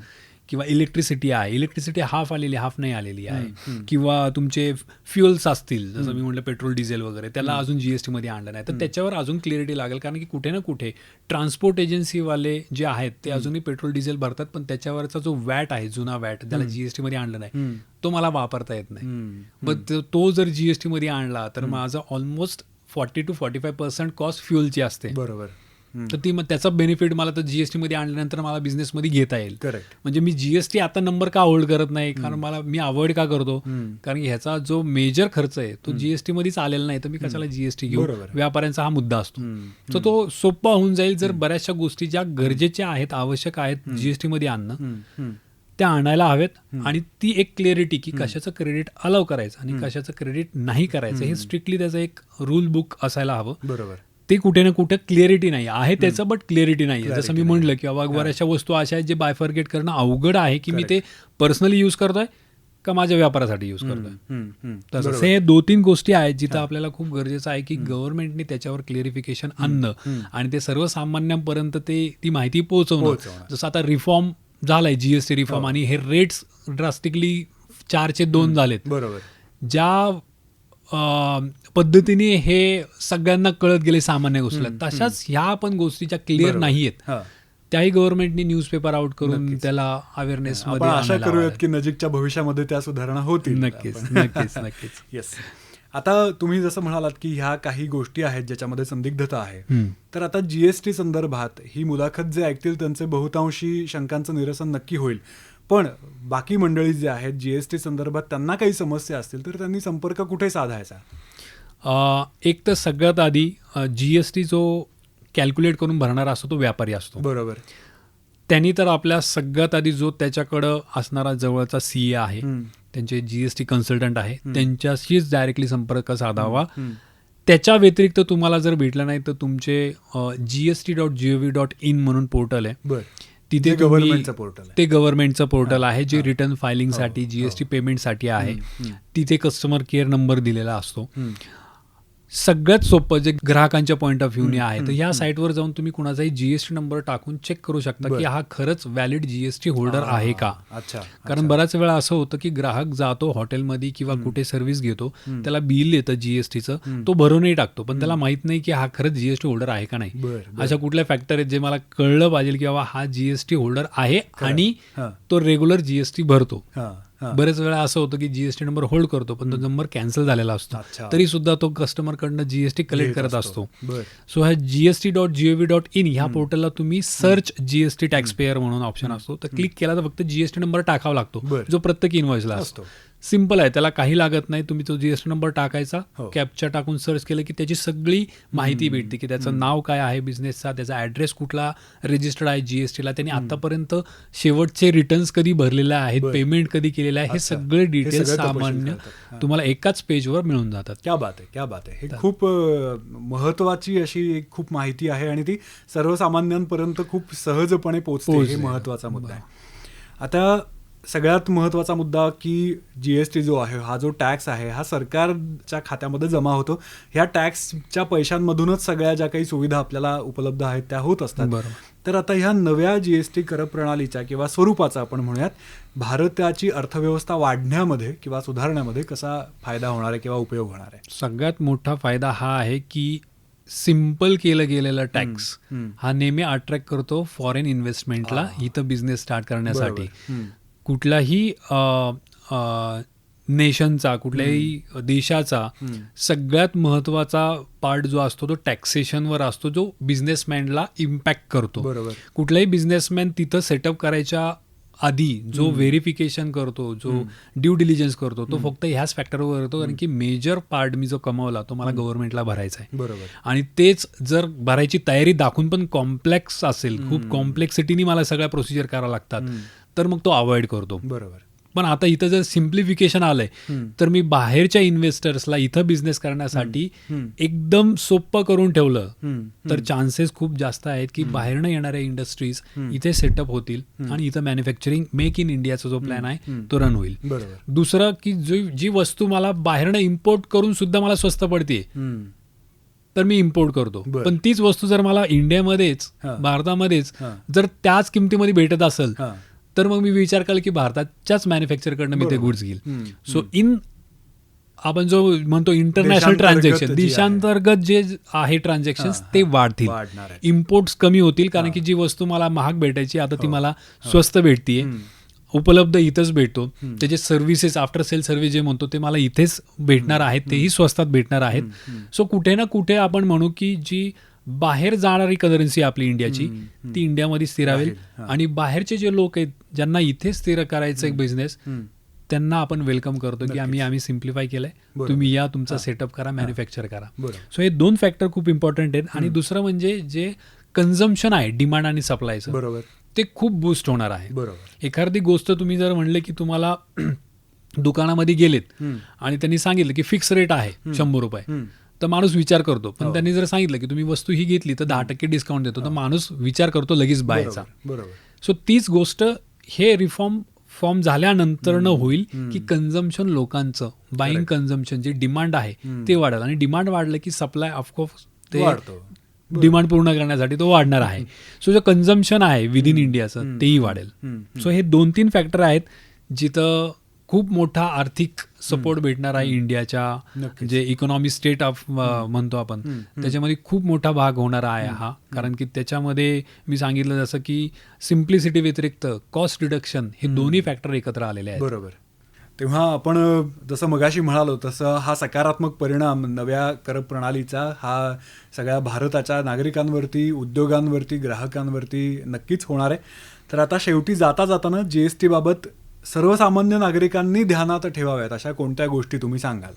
किंवा इलेक्ट्रिसिटी आहे, इलेक्ट्रिसिटी हाफ आलेली हाफ नाही आलेली आहे, किंवा तुमचे फ्युअल्स असतील जसं मी म्हटलं पेट्रोल डिझेल वगैरे, त्याला अजून जीएसटी मध्ये आणलं नाही. तर त्याच्यावर अजून क्लिअरिटी लागेल, कारण की कुठे ना कुठे ट्रान्सपोर्ट एजन्सीवाले जे आहेत ते अजूनही पेट्रोल डिझेल भरतात पण त्याच्यावरचा जो वॅट आहे, जुना वॅट, त्याला जीएसटी मध्ये आणलं नाही, तो मला वापरता येत नाही. मग तो जर जीएसटी मध्ये आणला तर माझा ऑलमोस्ट 40 to 45% कॉस्ट फ्युअलची असते. बरोबर. तर ती मग त्याचा बेनिफिट मला तर जीएसटी मध्ये आणल्यानंतर मला बिझनेसमध्ये घेता येईल. करेक्ट. म्हणजे मी जीएसटी आता नंबर का होल्ड करत नाही, कारण मला मी अवॉइड का करतो, कारण की ह्याचा जो मेजर खर्च आहे तो जीएसटी मध्येच आलेला नाही, तर मी कशाला जीएसटी घेऊ. व्यापाऱ्यांचा हा मुद्दा असतो. तर तो सोपा होऊन जाईल जर बऱ्याचशा गोष्टी ज्या गरजेच्या आहेत, आवश्यक आहेत जीएसटी मध्ये आणणं, त्या आणायला हवेत. आणि ती एक क्लिअरिटी की कशाचं क्रेडिट अलाव करायचं आणि कशाचं क्रेडिट नाही करायचं, हे स्ट्रिक्टली त्याचं एक रूल बुक असायला हवं. बरोबर. ते कुठे ना कुठे क्लिअरिटी नाही आहे त्याचं, बट क्लिअरिटी नाही आहे. जसं मी म्हटलं की बाबा बऱ्याचशा वस्तू अशा आहेत जे बायफर्गेट करणं अवघड आहे की मी ते पर्सनली यूज करतोय का माझ्या व्यापारासाठी यूज करतोय. तसं हे 2-3 गोष्टी आहेत जिथं आपल्याला खूप गरजेचं आहे की गव्हर्नमेंटने त्याच्यावर क्लिअरिफिकेशन आणणं आणि ते सर्वसामान्यांपर्यंत ती माहिती पोहोचवणं. जसं आता रिफॉर्म झालाय, जीएसटी रिफॉर्म, आणि हे रेट्स ड्रास्टिकली 4चे 2 झालेत. बरोबर. ज्या पद्धतीने हे सगळ्यांना कळत गेले सामान्य गोष्टीला, तशाच ह्या पण गोष्टी ज्या क्लिअर नाहीयेत त्याही गव्हर्नमेंटने न्यूजपेपर आउट करून त्याला अवेअरनेस मध्ये आशा करूयात की नजीकच्या भविष्यामध्ये त्या सुधारणा होतील. नक्कीच नक्कीच नक्कीच. येस. आता तुम्ही जसं म्हणालात की ह्या काही गोष्टी आहेत ज्याच्यामध्ये संदिग्धता आहे, तर आता जीएसटी संदर्भात ही मुलाखत जे ऐकतील त्यांचे बहुतांशी शंकांचं निरसन नक्की होईल. पण बाकी मंडळी जे आहेत जीएसटी संदर्भात त्यांना काही समस्या असतील तर त्यांनी संपर्क कुठे साधायचा? एक तर सगळ्यात आधी जीएसटी जो कॅल्क्युलेट करून भरणारा असतो तो व्यापारी असतो. बरोबर. त्यांनी तर आपल्या सगळ्यात आधी जो त्याच्याकडं असणारा जवळचा सीए आहे, त्यांचे जीएसटी कन्सल्टंट आहे, त्यांच्याशीच डायरेक्टली संपर्क साधावा. त्याच्या व्यतिरिक्त तुम्हाला जर भेटलं नाही तर तुमचे gst.gov.in म्हणून पोर्टल आहे, तिथे ते गव्हर्नमेंटचं पोर्टल आहे जे रिटर्न फायलिंगसाठी, जीएसटी पेमेंटसाठी आहे. तिथे कस्टमर केअर नंबर दिलेला असतो. सगळ्यात सोपं जे ग्राहकांच्या पॉईंट ऑफ व्ह्यूने आहे, तर या साईटवर जाऊन तुम्ही कुणाचाही जीएसटी नंबर टाकून चेक करू शकता की हा खरंच व्हॅलिड जीएसटी होल्डर आहे का. कारण बऱ्याच वेळा असं होतं की ग्राहक जातो हॉटेलमध्ये किंवा कुठे सर्व्हिस घेतो, त्याला बिल येतं जीएसटीचं, तो भरूनही टाकतो, पण त्याला माहित नाही की हा खरंच जीएसटी होल्डर आहे का नाही. अशा कुठल्या फॅक्टर आहेत जे मला कळलं पाहिजे की बाबा हा जीएसटी होल्डर आहे आणि तो रेग्युलर जीएसटी भरतो. बरेच वेळा असं होतं की जीएसटी नंबर होल्ड करतो पण तो नंबर कॅन्सल झालेला असतो, तरी सुद्धा तो कस्टमर कडनं जीएसटी कलेक्ट करत असतो. सो ह्या gst.gov.in ह्या पोर्टलला तुम्ही सर्च जीएसटी टॅक्स पेयर म्हणून ऑप्शन असतो, तर क्लिक केला तर फक्त जीएसटी नंबर टाकावा लागतो जो प्रत्येक इनव्हॉइसला असतो. सिम्पल आहे, त्याला काही लागत नाही. तुम्ही तो जीएसटी नंबर टाकायचा, हो. कॅप्चा टाकून सर्च केलं की त्याची सगळी माहिती भेटते की त्याचं नाव काय आहे बिझनेसचा, त्याचा ॲड्रेस कुठला रजिस्टर्ड आहे जीएसटीला, त्यांनी आतापर्यंत शेवटचे रिटर्न्स कधी भरलेले आहेत, पेमेंट कधी केलेलं आहे, हे सगळे डिटेल्स सगळं तपशील सामान्य कळतात. तुम्हाला एकाच पेजवर मिळून जातात. क्या बात आहे, क्या बात आहे. हे खूप महत्वाची अशी एक खूप माहिती आहे आणि ती सर्वसामान्यांपर्यंत खूप सहजपणे पोहोचते. हे महत्वाचा मुद्दा आहे. आता सगळ्यात महत्त्वाचा मुद्दा की जीएसटी जो आहे, हा जो टॅक्स आहे, हा सरकारच्या खात्यामध्ये जमा होतो. ह्या टॅक्सच्या पैशांमधूनच सगळ्या ज्या काही सुविधा आपल्याला उपलब्ध आहेत त्या होत असतात. तर आता ह्या नव्या जीएसटी कर प्रणालीच्या किंवा स्वरूपाचा आपण म्हणूयात, भारताची अर्थव्यवस्था वाढण्यामध्ये किंवा सुधारण्यामध्ये कसा फायदा होणार आहे किंवा उपयोग होणार आहे? सगळ्यात मोठा फायदा हा आहे की सिम्पल केलं गेलेलं टॅक्स हा नेहमी अट्रॅक्ट करतो फॉरेन इन्व्हेस्टमेंटला इथं बिझनेस स्टार्ट करण्यासाठी. कुठल्याही नेशनचा, कुठल्याही देशाचा सगळ्यात महत्त्वाचा पार्ट जो असतो तो टॅक्सेशनवर असतो, जो बिझनेसमॅनला इम्पॅक्ट करतो. बरोबर. कुठलाही बिझनेसमॅन तिथं सेटअप करायच्या आधी जो व्हेरिफिकेशन करतो, जो ड्यू डिलिजन्स करतो, तो फक्त ह्याच फॅक्टरवर करतो, कारण की मेजर पार्ट मी जो कमवला तो मला गव्हर्नमेंटला भरायचा आहे. बरोबर. आणि तेच जर भरायची तयारी दाखवून पण कॉम्प्लेक्स असेल, खूप कॉम्प्लेक्सिटीनी मला सगळ्या प्रोसिजर करावं लागतात, तर मग तो अवॉइड करतो. बरोबर. पण आता इथं जर सिम्प्लिफिकेशन आलंय, तर मी बाहेरच्या इन्व्हेस्टर्सला इथं बिझनेस करण्यासाठी एकदम सोपं करून ठेवलं, तर चान्सेस खूप जास्त आहेत की बाहेरनं येणाऱ्या इंडस्ट्रीज इथे सेटअप होतील आणि इथं मॅन्युफॅक्चरिंग मेक इन इंडियाचा जो प्लॅन आहे तो रन होईल. बरोबर. दुसरं की जी वस्तू मला बाहेरनं इम्पोर्ट करून सुद्धा मला स्वस्त पडते, तर मी इम्पोर्ट करतो. पण तीच वस्तू जर मला इंडियामध्येच, भारतामध्येच जर त्याच किमतीमध्ये भेटत असेल, तर मग मी विचार केला की भारताच्याच मॅन्युफॅक्चरकडनं मी ते गुड्स घेईल. सो आपण जो म्हणतो इंटरनॅशनल ट्रान्झॅक्शन, देशांतर्गत जे आहे ट्रान्झॅक्शन ते वाढतील, इम्पोर्ट्स कमी होतील, कारण की जी वस्तू मला महाग भेटायची आता ती मला स्वस्त भेटतीये, उपलब्ध इथंच भेटतो. त्याचे सर्व्हिसेस, आफ्टर सेल सर्व्हिस जे म्हणतो ते मला इथेच भेटणार आहेत, तेही स्वस्तात भेटणार आहेत. सो कुठे ना कुठे आपण म्हणू की जी बाहेर जाणारी करन्सी आपली इंडियाची, ती इंडियामध्ये स्थिरावेल आणि बाहेरचे जे लोक आहेत ज्यांना इथे स्थिर करायचं एक बिझनेस, त्यांना आपण वेलकम करतो की आम्ही सिम्प्लिफाय केलंय, तुम्ही या, तुमचा सेटअप करा, मॅन्युफॅक्चर करा. सो हे दोन फॅक्टर खूप इम्पॉर्टंट आहेत. आणि दुसरं म्हणजे जे कन्झम्पशन आहे, डिमांड आणि सप्लायचं, बरोबर, ते खूप बूस्ट होणार आहे. बरोबर. एखादी गोष्ट तुम्ही जर म्हणले की तुम्हाला दुकानामध्ये गेलेत आणि त्यांनी सांगितलं की फिक्स रेट आहे 100 रुपये, तर माणूस विचार करतो. पण त्यांनी जर सांगितलं की तुम्ही वस्तू ही घेतली तर 10% डिस्काउंट देतो, तर माणूस विचार करतो लगेच बायचा. बरोबर. सो तीच गोष्ट हे फॉर्म झाल्यानंतर होईल की कन्झम्पशन, लोकांचं बाईंग कन्झम्पशन, जे डिमांड आहे ते वाढेल. आणि डिमांड वाढलं की सप्लाय ऑफकोर्स ते वाढतो, डिमांड पूर्ण करण्यासाठी तो वाढणार आहे. सो जे कन्झम्पशन आहे विदिन इंडियाचं तेही वाढेल. सो हे 2-3 फॅक्टर आहेत जिथं खूप मोठा आर्थिक सपोर्ट भेटणार आहे इंडियाच्या, जे इकॉनॉमी स्टेट ऑफ म्हणतो आपण, त्याच्यामध्ये खूप मोठा भाग होणार आहे हा. कारण की त्याच्यामध्ये मी सांगितलं जसं की सिम्प्लिसिटी व्यतिरिक्त कॉस्ट रिडक्शन, हे दोन्ही फॅक्टर एकत्र आलेले आहेत. बरोबर. तेव्हा आपण जसं मगाशी म्हणालो तसं हा सकारात्मक परिणाम नव्या कर प्रणालीचा हा सगळ्या भारताच्या नागरिकांवरती, उद्योगांवरती, ग्राहकांवरती नक्कीच होणार आहे. तर आता शेवटी जाता जाताना जीएसटी बाबत सर्वसामान्य नागरिकांनी ध्यानात ठेवाव्यात अशा कोणत्या गोष्टी तुम्ही सांगाल?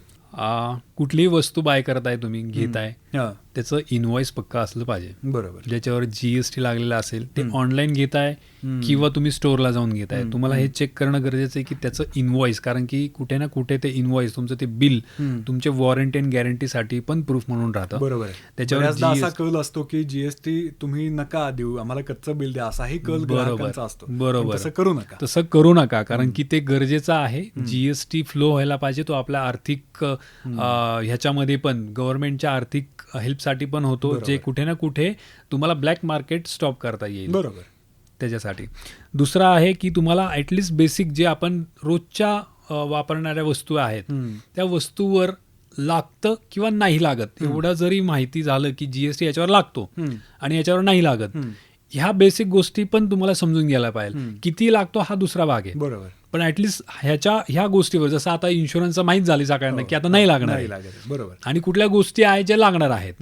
कुठलीही वस्तू बाय करताय, तुम्ही घेताय, त्याचं इनवॉइस पक्का असलं पाहिजे. बरोबर. ज्याच्यावर जीएसटी लागलेला असेल, ते ऑनलाईन घेताय किंवा तुम्ही स्टोअरला जाऊन घेताय, तुम्हाला हे चेक करणं गरजेचं आहे की त्याचं इनवॉइस, कारण की कुठे ना कुठे ते इनवॉइस, तुमचं ते बिल तुमच्या वॉरंटी अँड गॅरंटीसाठी पण प्रूफ म्हणून राहतं. बरोबर. त्याच्यावर असा कल असतो की जीएसटी तुम्ही नका देऊ, आम्हाला कच्चं बिल द्या, असाही कल ग्राहकांचा असतो. बरोबर. तसं करू नका, कारण की ते गरजेचं आहे. जीएसटी फ्लो व्हायला पाहिजे, तो आपल्या आर्थिक ह्याच्यामध्ये पण गव्हर्नमेंटच्या आर्थिक हेल्पसाठी पण होतो, जे कुठे ना कुठे तुम्हाला ब्लॅक मार्केट स्टॉप करता येईल. बरोबर. त्याच्यासाठी दुसरं आहे की तुम्हाला ॲटलिस्ट बेसिक जे आपण रोजच्या वापरणाऱ्या वस्तू आहेत त्या वस्तूवर लागतं किंवा नाही लागत एवढं जरी माहिती झालं की जीएसटी याच्यावर लागतो आणि याच्यावर नाही लागत, ह्या बेसिक गोष्टी पण तुम्हाला समजून घ्यायला पाहिजे. किती लागतो हा दुसरा भाग आहे. बरोबर. पण ऍटलिस्ट ह्या गोष्टीवर, जसं आता इन्शुरन्सचं माहीत झाली सगळ्यांना की आता नाही लागणार आहे. बरोबर. आणि कुठल्या गोष्टी आहेत ज्या लागणार आहेत,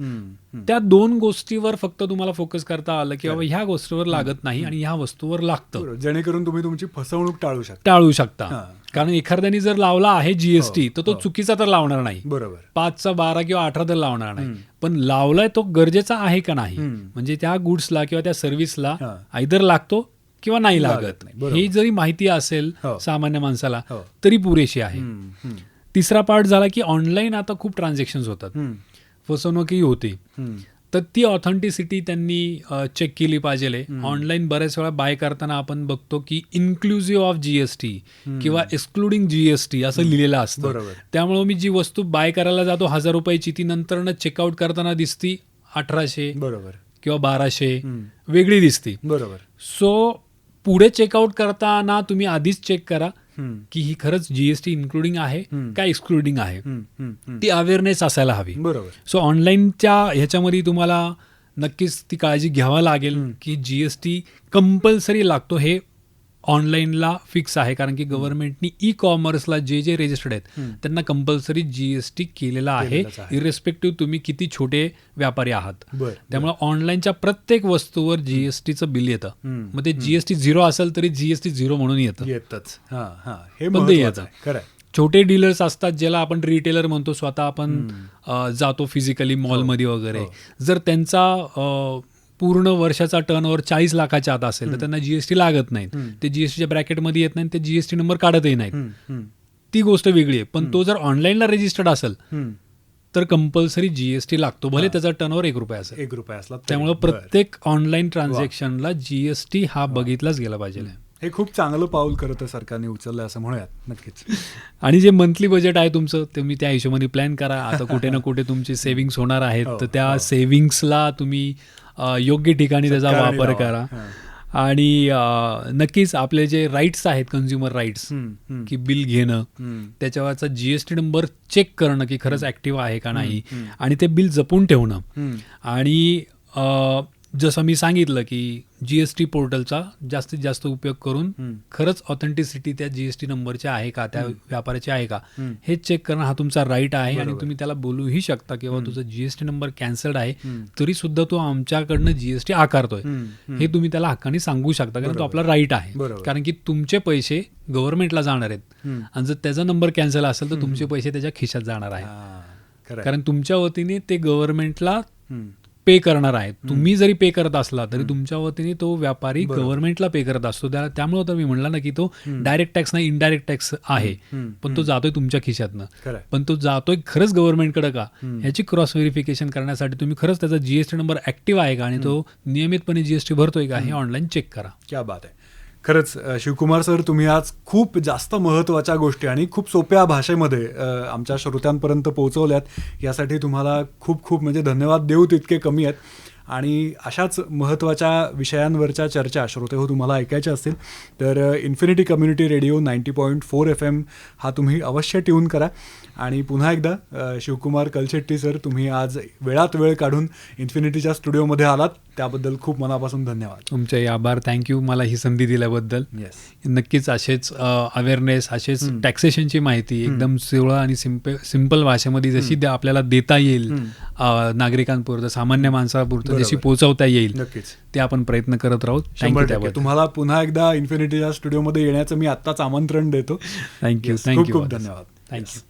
त्या 2 गोष्टीवर फक्त तुम्हाला फोकस करता आलं की बाबा ह्या गोष्टीवर लागत नाही आणि ह्या वस्तूवर लागतं, जेणेकरून तुम्ही तुमची फसवणूक टाळू शकता. कारण एखाद्याने जर लावला आहे जीएसटी तर तो चुकीचा तर लावणार नाही, बरोबर, 5चा 12 किंवा 18 तर लावणार नाही, पण लावलाय तो गरजेचा आहे का नाही, म्हणजे त्या गुड्सला किंवा त्या सर्व्हिसला आयदर लागतो किंवा नाही लागत, ही जरी माहिती असेल सामान्य माणसाला तरी पुरेशी आहे. तिसरा पार्ट झाला की ऑनलाईन आता खूप ट्रान्झॅक्शन होतात, फसवणूकही होते, तर ती ऑथेंटिसिटी त्यांनी चेक केली पाहिजे. ऑनलाईन बऱ्याच वेळा बाय करताना आपण बघतो की इन्क्लुझिव्ह ऑफ जीएसटी किंवा एक्सक्लुडिंग जीएसटी असं लिहिलेलं असतं. त्यामुळे मी जी वस्तू बाय करायला जातो 1000 रुपयाची, ती नंतर चेकआउट करताना दिसती 1800 किंवा 1200 वेगळी दिसती. बरोबर. सो पुढे चेकआउट करताना तुम्ही आधीच चेक करा की ही खरंच जीएसटी इन्क्लुडिंग आहे का एक्सक्लुडिंग आहे, ती अवेअरनेस असायला हवी. बरोबर. सो ऑनलाईनच्या ह्याच्यामध्ये तुम्हाला नक्कीच ती काळजी घ्यावी लागेल की जीएसटी कंपल्सरी लागतो, हे ऑनलाईनला फिक्स आहे. कारण की गव्हर्नमेंटनी ई कॉमर्सला जे रजिस्टर्ड आहेत त्यांना कंपल्सरी जीएसटी केलेला आहे, इरेस्पेक्टिव्ह तुम्ही किती छोटे व्यापारी आहात. त्यामुळे ऑनलाईनच्या प्रत्येक वस्तूवर जीएसटीचं बिल येतं. मग ते जीएसटी 0 असेल तरी जीएसटी 0 म्हणून येतच. पण ते येतं. छोटे डीलर्स असतात ज्याला आपण रिटेलर म्हणतो, स्वतः आपण जातो फिजिकली मॉलमध्ये वगैरे, जर त्यांचा पूर्ण वर्षाचा टर्नओव्हर 40 लाखाच्या आत असेल तर त्यांना जीएसटी लागत नाही, ते जीएसटीच्या ब्रॅकेटमध्ये येत नाही, ते जीएसटी नंबर काढतही नाहीत, ती गोष्ट वेगळी आहे. पण तो जर ऑनलाईनला रजिस्टर्ड असेल तर कंपल्सरी जीएसटी लागतो, भले त्याचा टर्नओव्हर 1 रुपया असेल. 1 रुपया असला. त्यामुळे प्रत्येक ऑनलाईन ट्रान्झॅक्शनला जीएसटी हा बघितलाच गेला पाहिजे. हे खूप चांगलं पाऊल करत सरकारने उचललं असं म्हणूयात. नक्कीच. आणि जे मंथली बजेट आहे तुमचं, तुम्ही त्या हिशोबाने प्लॅन करा. आता कुठे ना कुठे तुमचे सेव्हिंग्स होणार आहेत, तर त्या सेव्हिंग्सला तुम्ही योग्य ठिकाणी त्याचा वापर करा. आणि नक्कीच आपले जे राईट्स आहेत, कन्झ्युमर राईट्स, की बिल घेणं, त्याच्यावरचा जीएसटी नंबर चेक करणं की खरंच ऍक्टिव्ह आहे का नाही, आणि ते बिल जपून ठेवणं. आणि जसं मी सांगितलं की जीएसटी पोर्टलचा जास्तीत जास्त उपयोग करून खरंच ऑथेंटिसिटी त्या जीएसटी नंबरची आहे का, त्या व्यापाराची आहे का, हे चेक करणं हा तुमचा राईट आहे. आणि तुम्ही त्याला बोलूही शकता की बाबा तुझा जीएसटी नंबर कॅन्सल्ड आहे, तरी सुद्धा तो आमच्याकडनं जीएसटी आकारतोय, हे तुम्ही त्याला हक्काने सांगू शकता, कारण तो आपला राईट आहे. कारण की तुमचे पैसे गव्हर्नमेंटला जाणार आहेत, आणि जर त्याचा नंबर कॅन्सल असेल तर तुमचे पैसे त्याच्या खिशात जाणार आहेत, कारण तुमच्या वतीने ते गव्हर्नमेंटला पे करणार आहे. तुम्ही जरी पे करत असला तरी तुमच्या वतीने तो व्यापारी गव्हर्नमेंटला पे करत असतो. त्यामुळे तर मी म्हणला ना की तो डायरेक्ट टॅक्स नाही, इनडायरेक्ट टॅक्स आहे, पण तो जातोय तुमच्या खिशातनं. पण तो जातोय खरंच गव्हर्नमेंटकडे का, ह्याची क्रॉस व्हेरिफिकेशन करण्यासाठी तुम्ही खरंच त्याचा जीएसटी नंबर ऍक्टिव्ह आहे का आणि तो नियमितपणे जीएसटी भरतोय का, हे ऑनलाईन चेक करा. क्या बात आहे. खरंच शिवकुमार सर, तुम्ही आज खूप जास्त महत्त्वाच्या गोष्टी आणि खूप सोप्या भाषेमध्ये आमच्या श्रोत्यांपर्यंत पोहोचवल्यात. यासाठी तुम्हाला खूप खूप म्हणजे धन्यवाद देऊ तितके कमी आहेत. आणि अशाच महत्त्वाच्या विषयांवरच्या चर्चा श्रोते हो तुम्हाला ऐकायच्या असतील तर इन्फिनिटी कम्युनिटी रेडिओ 90.4 FM हा तुम्ही अवश्य ट्यून करा. आणि पुन्हा एकदा शिवकुमार कलशेट्टी सर, तुम्ही आज वेळात वेळ काढून इन्फिनिटीच्या स्टुडिओमध्ये आलात, त्याबद्दल खूप मनापासून धन्यवाद. तुमचे आभार, थँक्यू मला ही संधी दिल्याबद्दल. नक्कीच असेच अवेअरनेस, असेच टॅक्सेशनची माहिती एकदम सरळ आणि सिंपल भाषेमध्ये जशी आपल्याला देता येईल नागरिकांपुरतं, सामान्य माणसापुरतं जशी पोहोचवता येईल, ते आपण प्रयत्न करत राहू. थँक्यू. तुम्हाला पुन्हा एकदा इन्फिनिटीच्या स्टुडिओमध्ये येण्याचं मी आत्ताच आमंत्रण देतो. थँक्यू. खूप खूप धन्यवाद. थँक्यू.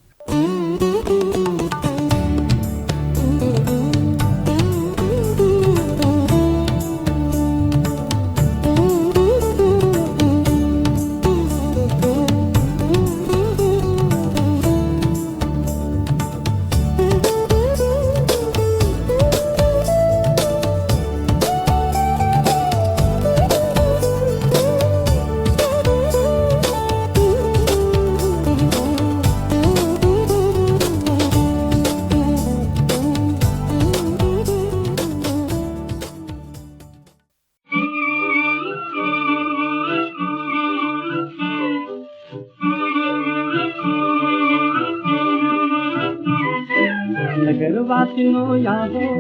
नगरवासियों यादों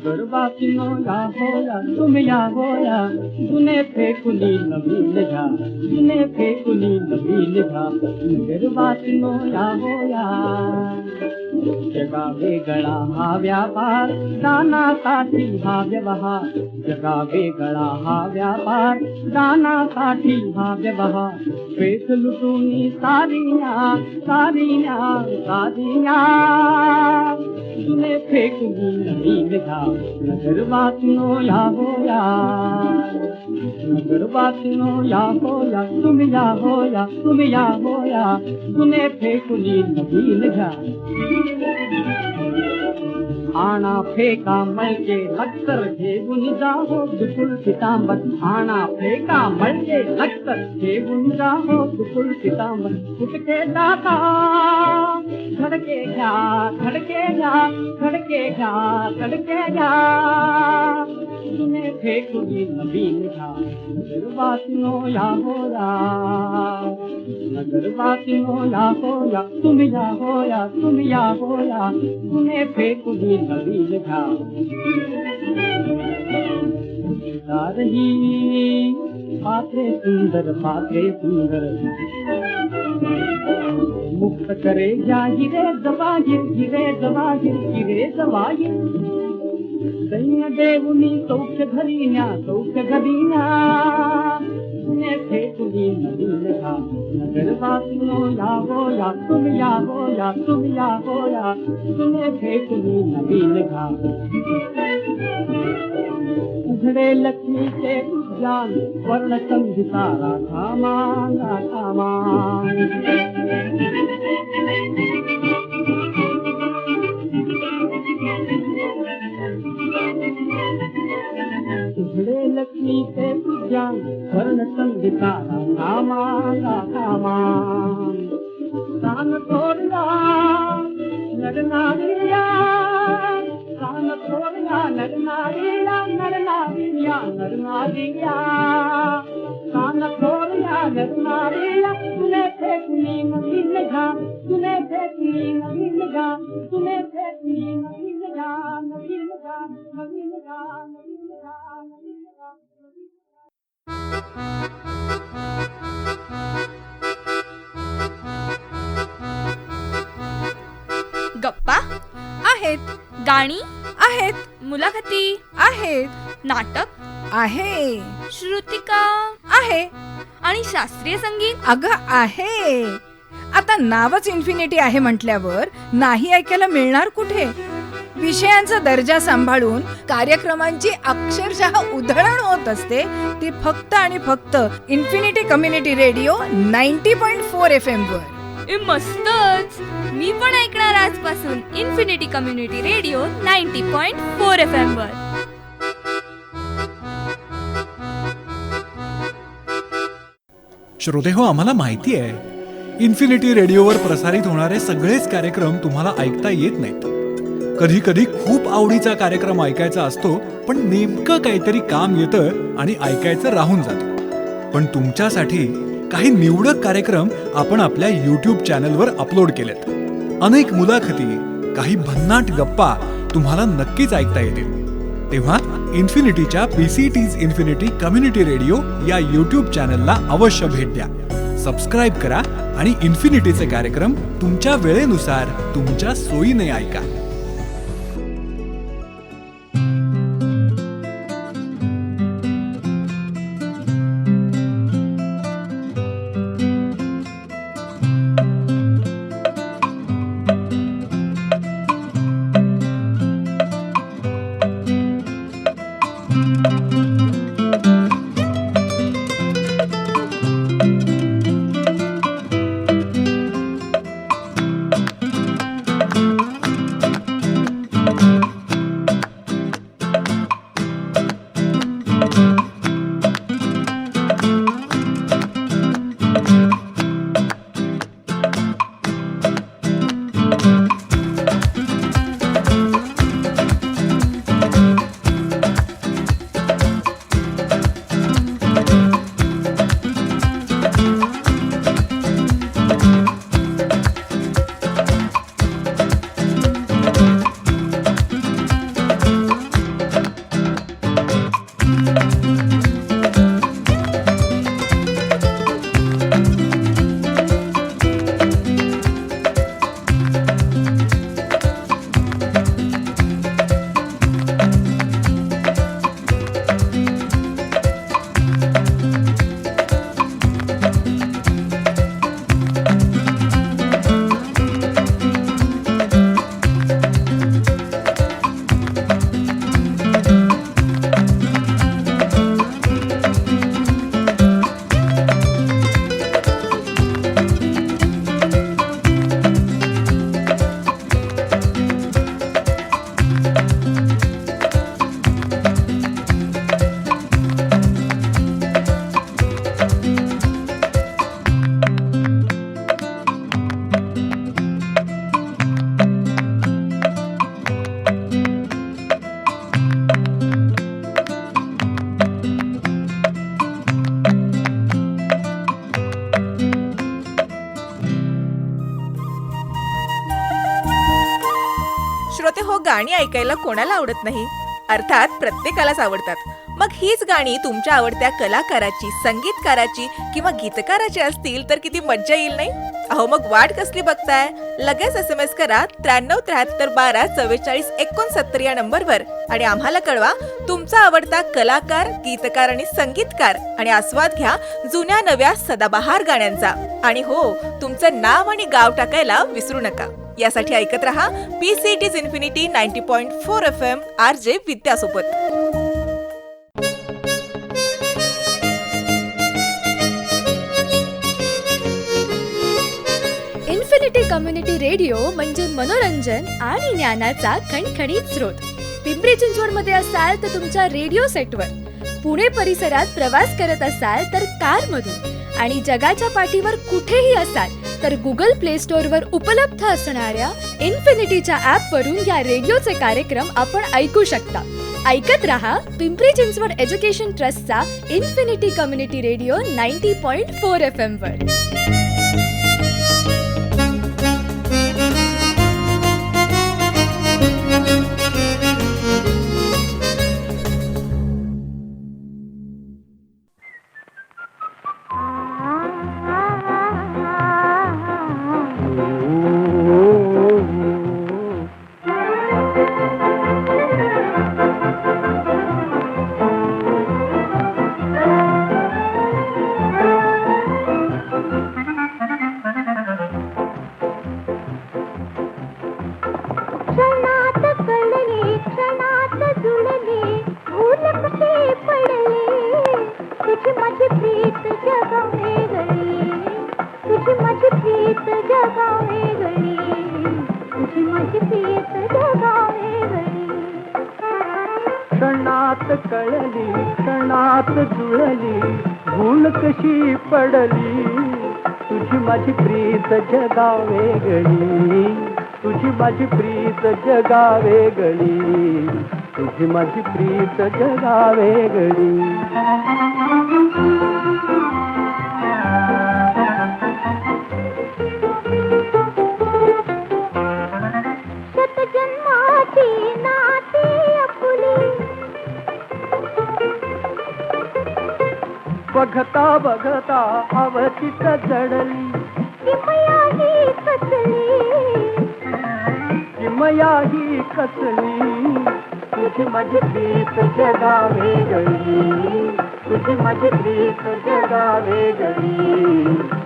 नगरवासिनो या होया तुम या होया जुने फेकुली नवीन घ्या जुने फेकुली नवीन घ्या नगरवासिनो या होया जगा वेगळा हा व्यापार दानासाठी हा व्यवहार जगा वेगळा हा व्यापार दानासाठी हा व्यवहार पेट लुटूनी सारिया सारिया सारिया जुने फेकुली नवीन घ्या नगरवासिनो या होया नगरवासिनो या होया तुम्ही या होया तुम्ही या होया जुने फेकुली नवीन घ्या आणा फेका मळके लक्तर घेऊन जाहो दुकुल पितांबर आणा फेका मळके लक्तर घेऊन जाहो दुकुल पितांबर फुटके दाता खडके घ्या खडके घ्या खडके घ्या खडके घ्या जुने फेकुली नवीन घ्या नगरवासिनो या होया नगरवासिनो या होया तुम्ही या होया तुम्ही या होया जुने फेकुली नवीन घ्या रही पात्रे सुंदर मुक्त करे या हिरे जवाहीर हिरे जवाहीर हिरे जवाहीर दैन्य देऊनी सौख्य घरीन्या सौख्य घरीन्या जुने फेकुली नवीन घ्या नगरवासिनो या होया तुम्ही या होया तुम्ही या होया जुने फेकुली नवीन घ्या उघडे लक्ष्मीचे उद्यान वर्ण संहिता राधामान राधामान उघडे लक्ष्मीचे उद्यान वर्ण संहिता राधामान राधामान कान थोरला नरनारिया कान थोरला नरनारिया नरनारिया नरनारिया कान थोरला नरनारिया तुने फेकुली नवीन घ्या तुने फेकुली नवीन घ्या तुने फेकुली नवीन घ्या नवीन घ्या नवीन घ्या नवीन घ्या नवीन घ्या गप्पा आहेत, गाणी आहेत, मुलाखती आहेत, नाटक आहे, श्रुतिका आहे, आणि शास्त्रीय संगीत अगं आहे. आता नावच इन्फिनिटी आहे म्हटल्यावर नाही ऐकायला मिळणार कुठे? विषयांचा दर्जा सांभाळून कार्यक्रमांची अक्षरशः उधळण होत असते ती फक्त आणि फक्त इन्फिनिटी कम्युनिटी रेडिओ 90.4 FM वर. मस्तच. मी पण ऐकणार आजपासून इन्फिनिटी कम्युनिटी रेडिओ 90.4 FM वर. श्रोते हो, आम्हाला माहिती आहे इन्फिनिटी रेडिओवर प्रसारित होणारे सगळेच कार्यक्रम तुम्हाला ऐकता येत नाहीत. कधी कधी खूप आवडीचा कार्यक्रम ऐकायचा असतो पण नेमकं काहीतरी काम येतं आणि ऐकायचं राहून जातं. पण तुमच्यासाठी काही निवडक कार्यक्रम आपण आपल्या YouTube चॅनलवर अपलोड केलेत. अनेक मुलाखती, काही भन्नाट गप्पा तुम्हाला नक्कीच ऐकता येतील. तेव्हा इन्फिनिटीच्या PCT's इन्फिनिटी कम्युनिटी रेडिओ या YouTube चॅनलला अवश्य भेट द्या. सबस्क्राईब करा आणि इन्फिनिटीचे कार्यक्रम तुमच्या वेळेनुसार तुमच्या सोयीने ऐका. गाणी ऐकायला कोणाला आवडत नाही? अर्थात प्रत्येकालाच आवडतात. मग हीच गाणी तुमच्या आवडत्या कलाकाराची, संगीतकाराची किंवा गीतकाराची असतील तर किती मज्जा येईल नाही? अहो मग वाट कसली बघताय? लगेच SMS करा 9373124469 या नंबरवर आणि आम्हाला कळवा तुमचा आवडता कलाकार, गीतकार आणि संगीतकार आणि आस्वाद घ्या जुन्या नव्या सदाबहार गाण्यांचा. आणि हो, तुमचं नाव आणि गाव टाकायला विसरू नका. यासाठी ऐकत रहा PCT's इन्फिनिटी 90.4 FM RJ विद्यासोबत. इन्फिनिटी कम्युनिटी रेडिओ म्हणजे मनोरंजन आणि ज्ञानाचा खणखणीत स्रोत. पिंपरी चिंचवडमध्ये असाल तर तुमच्या रेडिओ सेटवर, पुणे परिसरात प्रवास करत असाल तर कारमधून आणि जगाच्या पाठीवर कुठेही असाल तर गुगल प्ले स्टोअरवर उपलब्ध असणाऱ्या इन्फिनिटीच्या ॲपवरून या रेडिओचे कार्यक्रम आपण ऐकू शकता. ऐकत रहा पिंपरी चिंचवड एज्युकेशन ट्रस्टचा इन्फिनिटी कम्युनिटी रेडिओ 90.4 FM वर. क्षणात कळली, क्षणात जुळली, भूल कशी पडली, तुझी माझी प्रीत जगा वेगळी, तुझी माझी प्रीत जगा वेगळी, तुझी माझी प्रीत जगा वेगळी. बघता बघता अवतीत जडली, किमया ही कसली, तुझी माझी प्रीत जगा वेगळी, तुझी माझी प्रीत जगा वेगळी,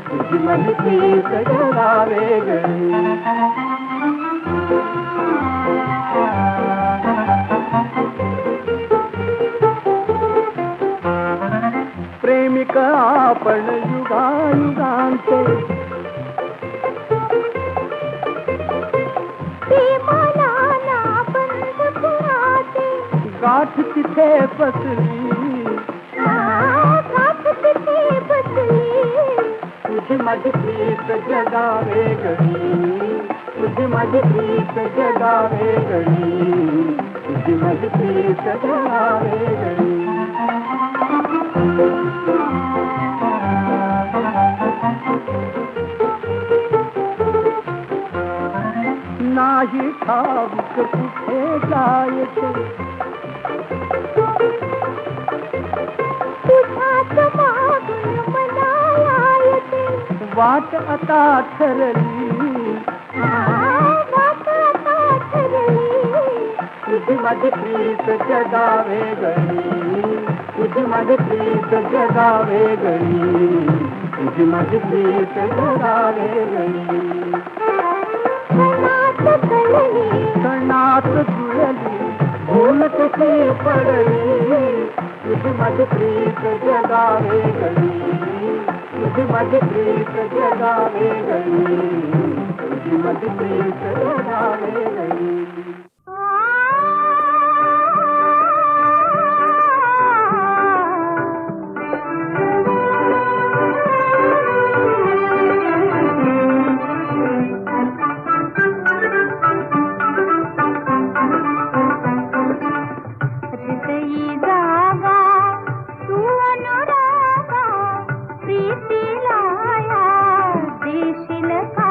तुझी माझी प्रीत जगा वेगळी. प्रेमिक आपण युगायुगांचे, गाठ तिथे बसली, तुझी माझी प्रीत जगा वेगळी, तुझी माझी प्रीत जगा वेगळी, तुझी माझी प्रीत जगा वेगळी. नाही ठाऊक कुठे जायचे, वाट आता ठरली, तुझी माझी प्रीत जगा वेगळी, तुझी माझी प्रीत जगा वेगळी, तुझी माझी प्रीत जगा वेगळी. क्षणात जुळली, भूल कशी पडली, तुझी माझी प्रीत जगा वेगळी, तुझी माझी प्रीत जगा वेगळी, तुझी माझी प्रीत जगा वेगळी. देशील का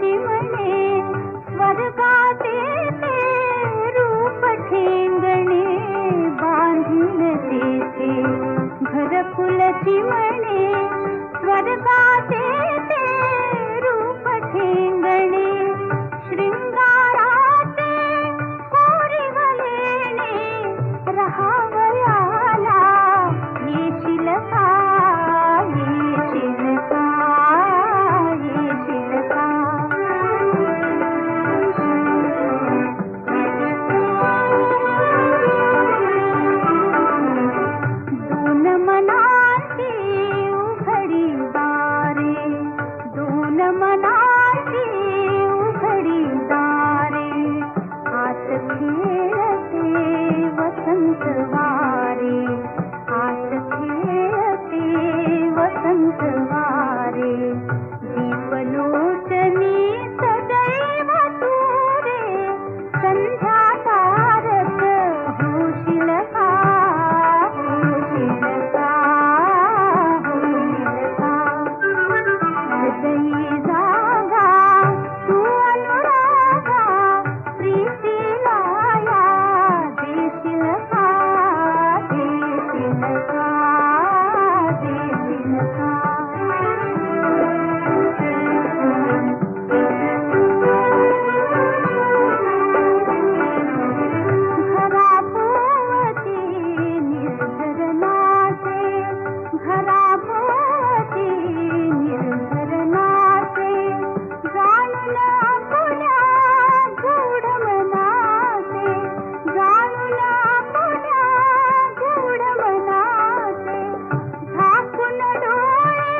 चिमणे स्वर्गाचे ते रूप ठेंगणे बांधील तेथे घरकुल चिमणे स्वर्गाचे ते रूप ठेंगणे शृंगाराचे कोरिवलेणे रहावयाला येशील का येशील का येशील का दोन मनाची उघडी दारे दोन मनाची उघडी दारे आत खेळते वसंत वारे आत खेळते वसंत वारे दीपलोचनी सदैव तू रे संध्या तारक होशील का होशील का होशील का हृदयी जागा तू अनुरागा प्रीतीला या देशील का देशील का देशील का घराभोवती निर्झर नाचे घराभोवती निर्झर नाचे जाणून आपुल्या गूढ मनाचे जाणून आपुल्या गूढ मनाचे झाकून डोळे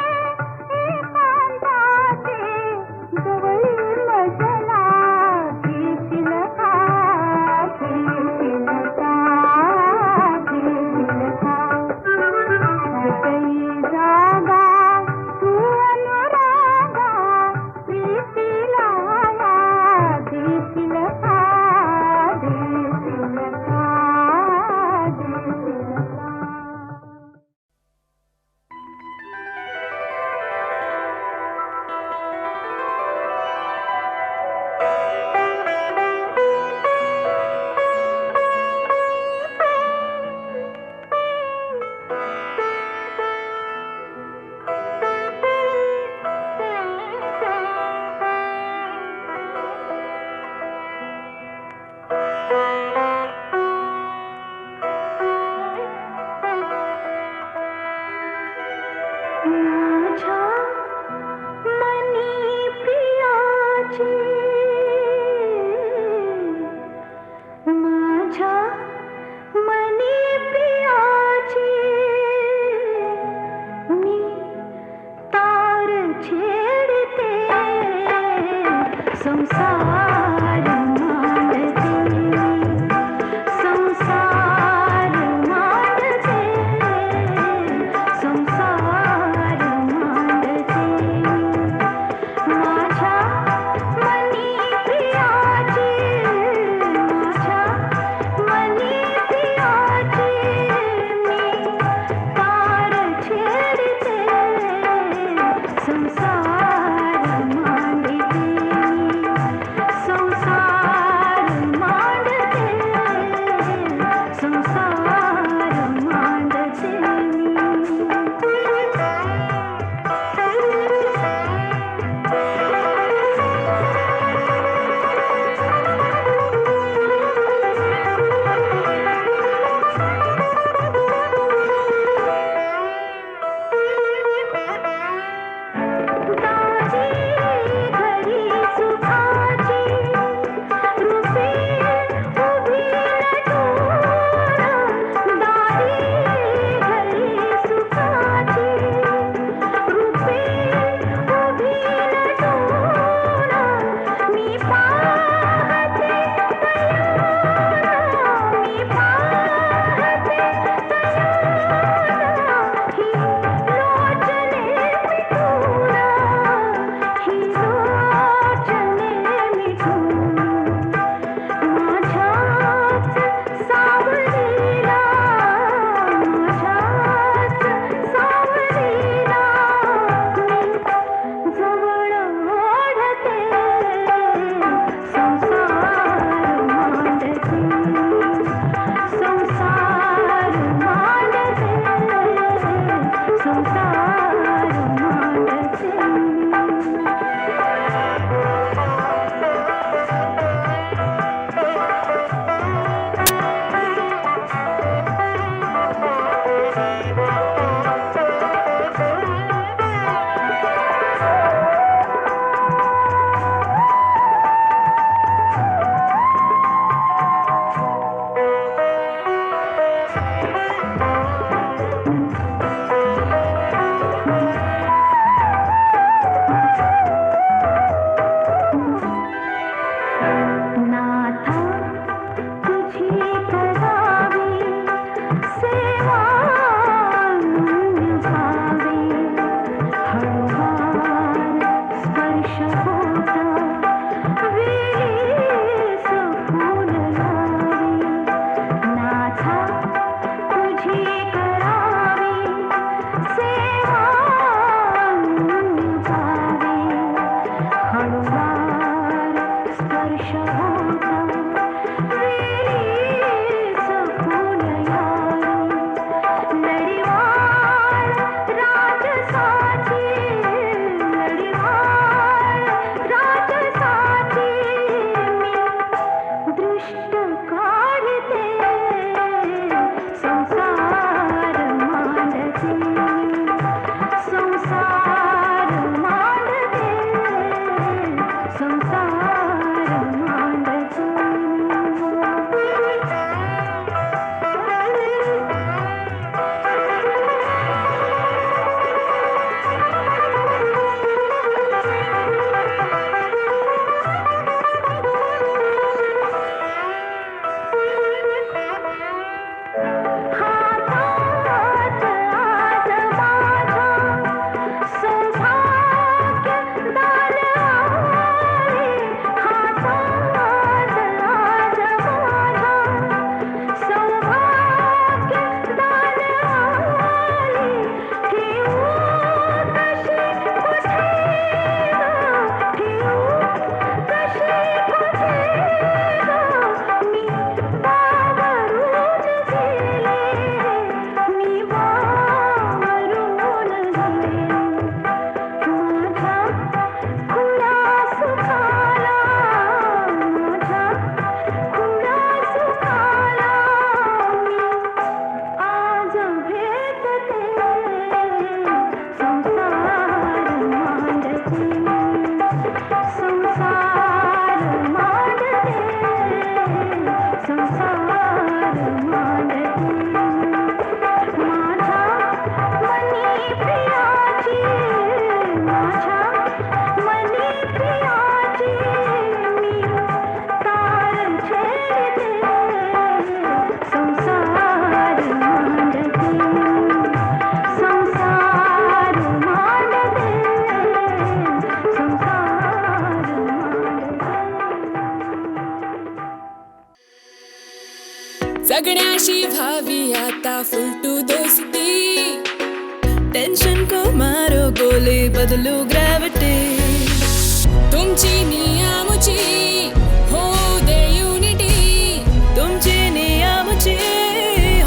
एकांताचे जवळी मजला घेशील का घेशील का घेशील का हृदयी जागा तू अनुरागा प्रीतीला या देशील का देशील का देशील का माझ्या मनी प्रियाची माझ्या मनी प्रियाची मी तार छेडते संसार मांडते संसार मांडते संसार जगण्याशी व्हावी आता फुलटू दोस्ती टेन्शन को मारो गोले बदलो ग्रॅव्हिटी तुमची नियमची हो दे युनिटी तुमची नियमची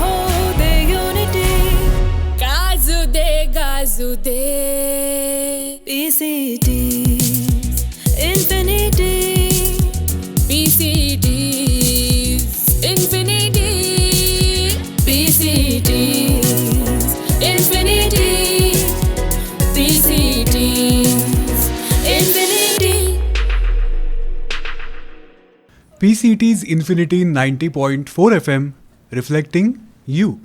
हो दे unity गाजू they PCT Infinity PCT Infinity PCT Infinity PCT Infinity PCT's Infinity 90.4 FM, reflecting you.